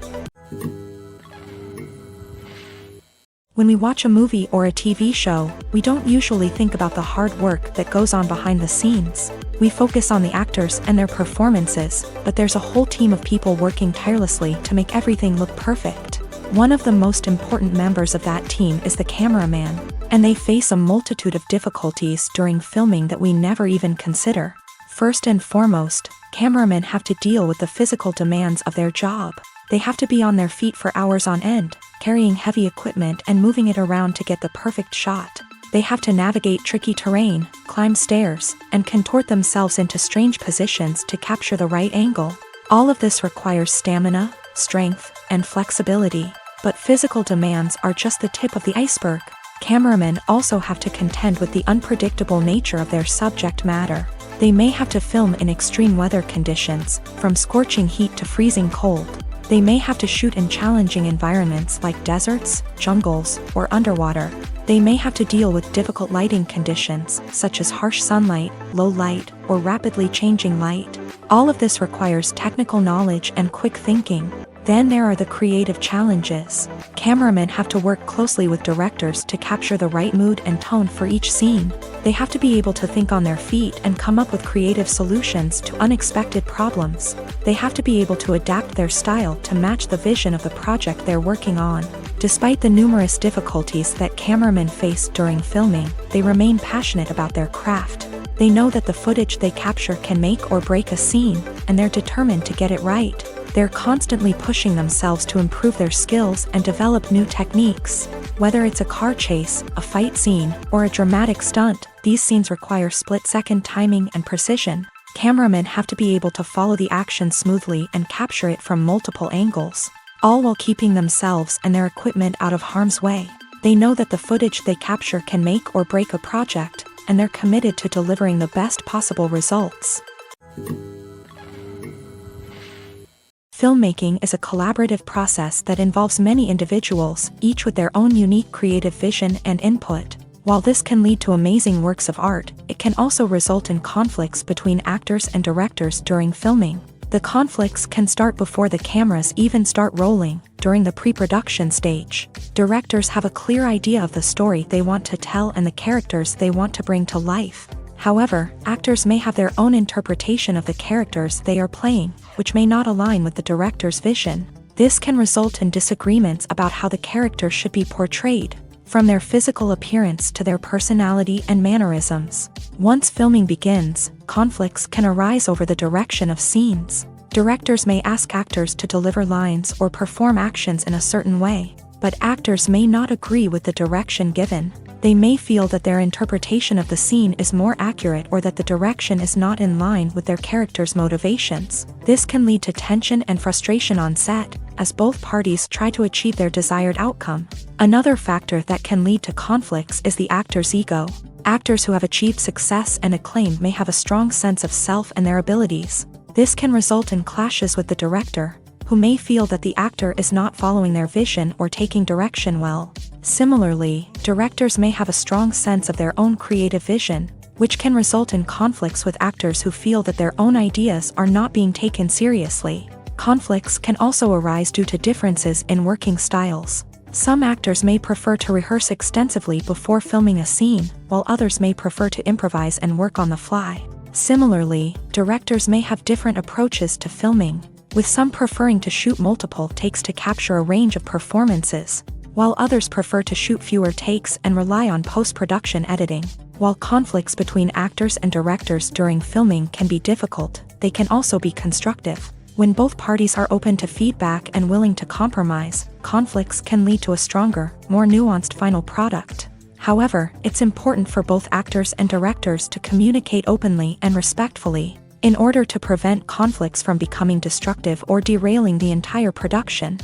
When we watch a movie or a TV show, we don't usually think about the hard work that goes on behind the scenes. We focus on the actors and their performances, but there's a whole team of people working tirelessly to make everything look perfect. One of the most important members of that team is the cameraman, and they face a multitude of difficulties during filming that we never even consider. First and foremost, cameramen have to deal with the physical demands of their job. They have to be on their feet for hours on end, carrying heavy equipment and moving it around to get the perfect shot. They have to navigate tricky terrain, climb stairs, and contort themselves into strange positions to capture the right angle. All of this requires stamina, strength, and flexibility. But physical demands are just the tip of the iceberg. Cameramen also have to contend with the unpredictable nature of their subject matter. They may have to film in extreme weather conditions, from scorching heat to freezing cold. They may have to shoot in challenging environments like deserts, jungles, or underwater. They may have to deal with difficult lighting conditions, such as harsh sunlight, low light, or rapidly changing light. All of this requires technical knowledge and quick thinking. Then there are the creative challenges. Cameramen have to work closely with directors to capture the right mood and tone for each scene. They have to be able to think on their feet and come up with creative solutions to unexpected problems. They have to be able to adapt their style to match the vision of the project they're working on. Despite the numerous difficulties that cameramen face during filming, they remain passionate about their craft. They know that the footage they capture can make or break a scene, and they're determined to get it right. They're constantly pushing themselves to improve their skills and develop new techniques. Whether it's a car chase, a fight scene, or a dramatic stunt, these scenes require split-second timing and precision. Cameramen have to be able to follow the action smoothly and capture it from multiple angles, all while keeping themselves and their equipment out of harm's way. They know that the footage they capture can make or break a project, and they're committed to delivering the best possible results. Filmmaking is a collaborative process that involves many individuals, each with their own unique creative vision and input. While this can lead to amazing works of art, it can also result in conflicts between actors and directors during filming. The conflicts can start before the cameras even start rolling, during the pre-production stage. Directors have a clear idea of the story they want to tell and the characters they want to bring to life. However, actors may have their own interpretation of the characters they are playing, which may not align with the director's vision. This can result in disagreements about how the character should be portrayed, from their physical appearance to their personality and mannerisms. Once filming begins, conflicts can arise over the direction of scenes. Directors may ask actors to deliver lines or perform actions in a certain way, but actors may not agree with the direction given. They may feel that their interpretation of the scene is more accurate or that the direction is not in line with their character's motivations. This can lead to tension and frustration on set, as both parties try to achieve their desired outcome. Another factor that can lead to conflicts is the actor's ego. Actors who have achieved success and acclaim may have a strong sense of self and their abilities. This can result in clashes with the director, who may feel that the actor is not following their vision or taking direction well. Similarly, directors may have a strong sense of their own creative vision, which can result in conflicts with actors who feel that their own ideas are not being taken seriously. Conflicts can also arise due to differences in working styles. Some actors may prefer to rehearse extensively before filming a scene, while others may prefer to improvise and work on the fly. Similarly, directors may have different approaches to filming, with some preferring to shoot multiple takes to capture a range of performances, while others prefer to shoot fewer takes and rely on post-production editing. While conflicts between actors and directors during filming can be difficult, they can also be constructive. When both parties are open to feedback and willing to compromise, conflicts can lead to a stronger, more nuanced final product. However, it's important for both actors and directors to communicate openly and respectfully, in order to prevent conflicts from becoming destructive or derailing the entire production.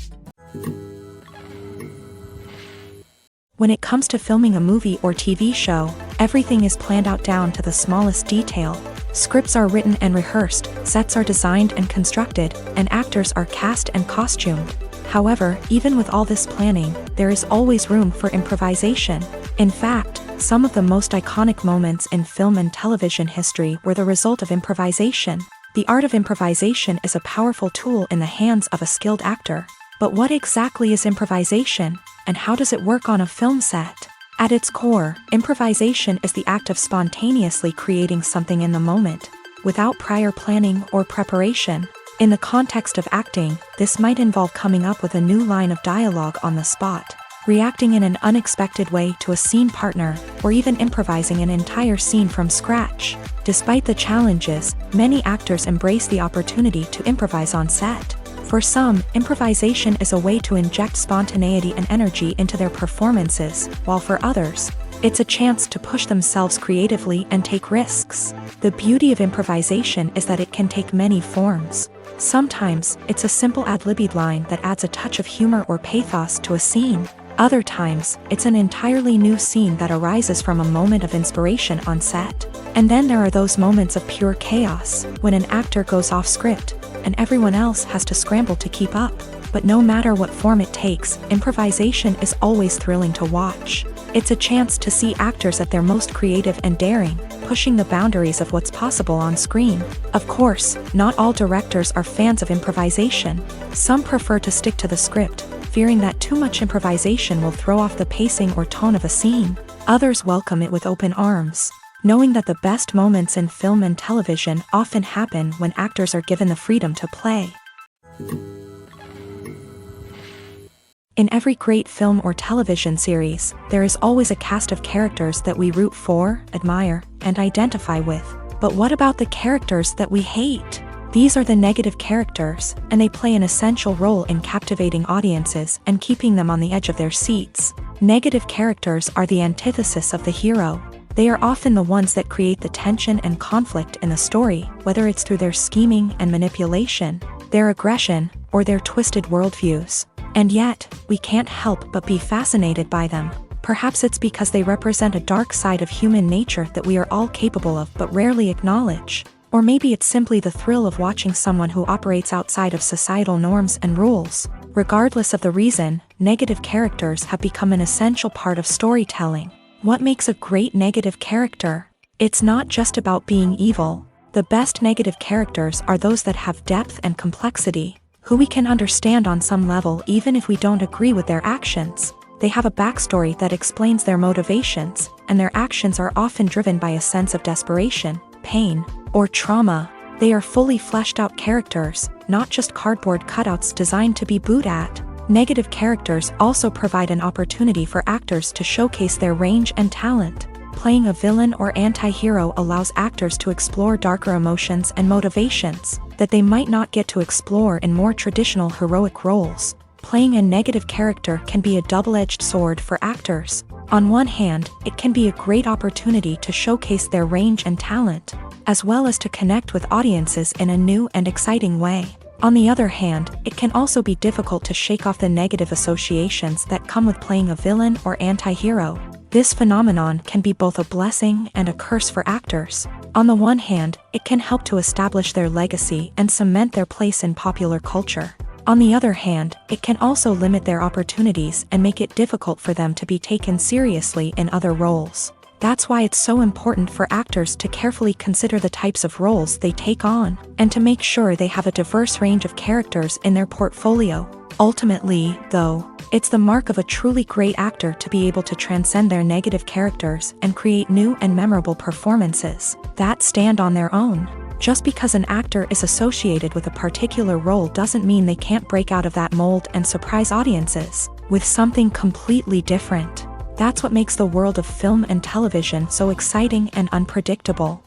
When it comes to filming a movie or TV show, everything is planned out down to the smallest detail. Scripts are written and rehearsed, sets are designed and constructed, and actors are cast and costumed. However, even with all this planning, there is always room for improvisation. In fact, some of the most iconic moments in film and television history were the result of improvisation. The art of improvisation is a powerful tool in the hands of a skilled actor. But what exactly is improvisation, and how does it work on a film set? At its core, improvisation is the act of spontaneously creating something in the moment, without prior planning or preparation. In the context of acting, this might involve coming up with a new line of dialogue on the spot, reacting in an unexpected way to a scene partner, or even improvising an entire scene from scratch. Despite the challenges, many actors embrace the opportunity to improvise on set. For some, improvisation is a way to inject spontaneity and energy into their performances, while for others, it's a chance to push themselves creatively and take risks. The beauty of improvisation is that it can take many forms. Sometimes, it's a simple ad-libbed line that adds a touch of humor or pathos to a scene. Other times, it's an entirely new scene that arises from a moment of inspiration on set. And then there are those moments of pure chaos, when an actor goes off script, and everyone else has to scramble to keep up. But no matter what form it takes, improvisation is always thrilling to watch. It's a chance to see actors at their most creative and daring, pushing the boundaries of what's possible on screen. Of course, not all directors are fans of improvisation. Some prefer to stick to the script, fearing that too much improvisation will throw off the pacing or tone of a scene. Others welcome it with open arms, knowing that the best moments in film and television often happen when actors are given the freedom to play. In every great film or television series, there is always a cast of characters that we root for, admire, and identify with. But what about the characters that we hate? These are the negative characters, and they play an essential role in captivating audiences and keeping them on the edge of their seats. Negative characters are the antithesis of the hero. They are often the ones that create the tension and conflict in the story, whether it's through their scheming and manipulation, their aggression, or their twisted worldviews. And yet, we can't help but be fascinated by them. Perhaps it's because they represent a dark side of human nature that we are all capable of but rarely acknowledge. Or maybe it's simply the thrill of watching someone who operates outside of societal norms and rules. Regardless of the reason, negative characters have become an essential part of storytelling. What makes a great negative character? It's not just about being evil. The best negative characters are those that have depth and complexity, who we can understand on some level even if we don't agree with their actions. They have a backstory that explains their motivations, and their actions are often driven by a sense of desperation, pain, or trauma. They are fully fleshed out characters, not just cardboard cutouts designed to be booed at. Negative characters also provide an opportunity for actors to showcase their range and talent. Playing a villain or anti-hero allows actors to explore darker emotions and motivations that they might not get to explore in more traditional heroic roles. Playing a negative character can be a double-edged sword for actors. On one hand, it can be a great opportunity to showcase their range and talent, as well as to connect with audiences in a new and exciting way. On the other hand, it can also be difficult to shake off the negative associations that come with playing a villain or anti-hero. This phenomenon can be both a blessing and a curse for actors. On the one hand, it can help to establish their legacy and cement their place in popular culture. On the other hand, it can also limit their opportunities and make it difficult for them to be taken seriously in other roles. That's why it's so important for actors to carefully consider the types of roles they take on, and to make sure they have a diverse range of characters in their portfolio. Ultimately, though, it's the mark of a truly great actor to be able to transcend their negative characters and create new and memorable performances that stand on their own. Just because an actor is associated with a particular role doesn't mean they can't break out of that mold and surprise audiences with something completely different. That's what makes the world of film and television so exciting and unpredictable.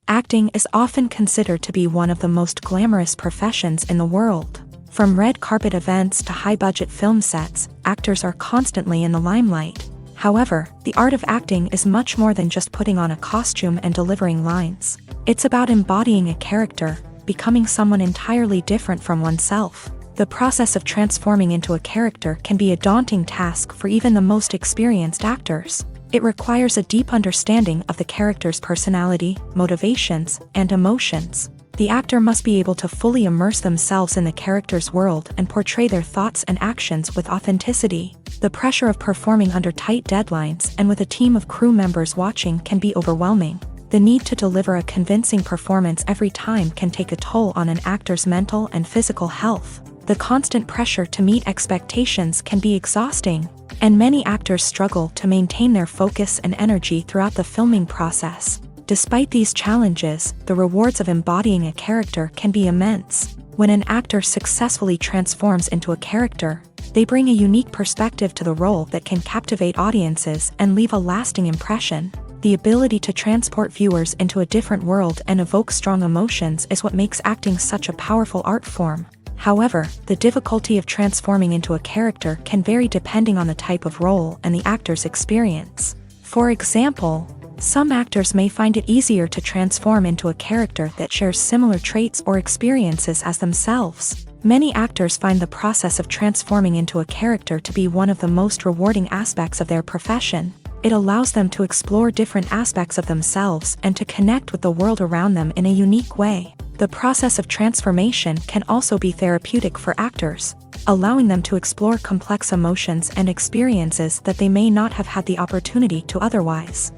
Acting is often considered to be one of the most glamorous professions in the world. From red carpet events to high-budget film sets, actors are constantly in the limelight. However, the art of acting is much more than just putting on a costume and delivering lines. It's about embodying a character, becoming someone entirely different from oneself. The process of transforming into a character can be a daunting task for even the most experienced actors. It requires a deep understanding of the character's personality, motivations, and emotions. The actor must be able to fully immerse themselves in the character's world and portray their thoughts and actions with authenticity. The pressure of performing under tight deadlines and with a team of crew members watching can be overwhelming. The need to deliver a convincing performance every time can take a toll on an actor's mental and physical health. The constant pressure to meet expectations can be exhausting, and many actors struggle to maintain their focus and energy throughout the filming process. Despite these challenges, the rewards of embodying a character can be immense. When an actor successfully transforms into a character, they bring a unique perspective to the role that can captivate audiences and leave a lasting impression. The ability to transport viewers into a different world and evoke strong emotions is what makes acting such a powerful art form. However, the difficulty of transforming into a character can vary depending on the type of role and the actor's experience. For example, some actors may find it easier to transform into a character that shares similar traits or experiences as themselves. Many actors find the process of transforming into a character to be one of the most rewarding aspects of their profession. It allows them to explore different aspects of themselves and to connect with the world around them in a unique way. The process of transformation can also be therapeutic for actors, allowing them to explore complex emotions and experiences that they may not have had the opportunity to otherwise.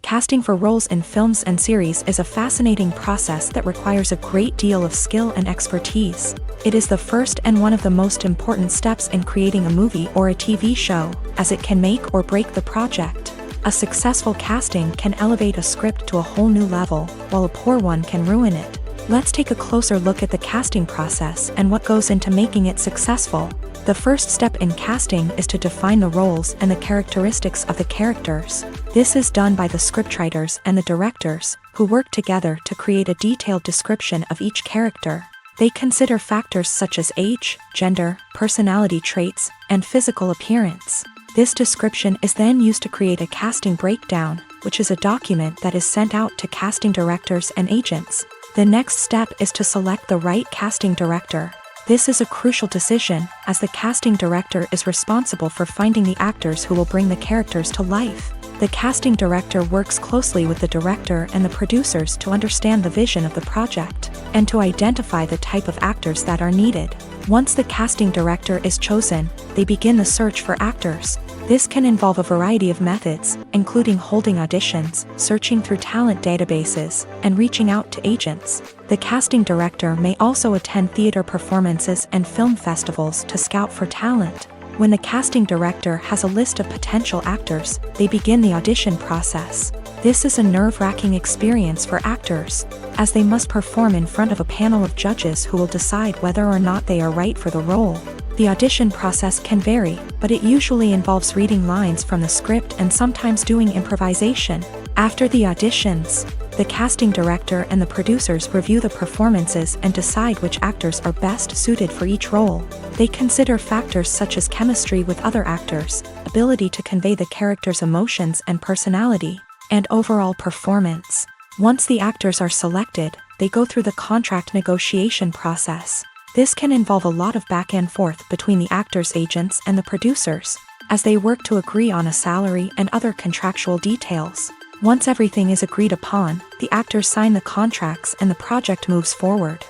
Casting for roles in films and series is a fascinating process that requires a great deal of skill and expertise. It is the first and one of the most important steps in creating a movie or a TV show, as it can make or break the project. A successful casting can elevate a script to a whole new level, while a poor one can ruin it. Let's take a closer look at the casting process and what goes into making it successful. The first step in casting is to define the roles and the characteristics of the characters. This is done by the scriptwriters and the directors, who work together to create a detailed description of each character. They consider factors such as age, gender, personality traits, and physical appearance. This description is then used to create a casting breakdown, which is a document that is sent out to casting directors and agents. The next step is to select the right casting director. This is a crucial decision, as the casting director is responsible for finding the actors who will bring the characters to life. The casting director works closely with the director and the producers to understand the vision of the project, and to identify the type of actors that are needed. Once the casting director is chosen, they begin the search for actors. This can involve a variety of methods, including holding auditions, searching through talent databases, and reaching out to agents. The casting director may also attend theater performances and film festivals to scout for talent. When the casting director has a list of potential actors, they begin the audition process. This is a nerve-wracking experience for actors, as they must perform in front of a panel of judges who will decide whether or not they are right for the role. The audition process can vary, but it usually involves reading lines from the script and sometimes doing improvisation. After the auditions, The casting director and the producers review the performances and decide which actors are best suited for each role. They consider factors such as chemistry with other actors, ability to convey the character's emotions and personality, and overall performance. Once the actors are selected, they go through the contract negotiation process. This can involve a lot of back and forth between the actors' agents and the producers, as they work to agree on a salary and other contractual details. Once everything is agreed upon, the actors sign the contracts and the project moves forward.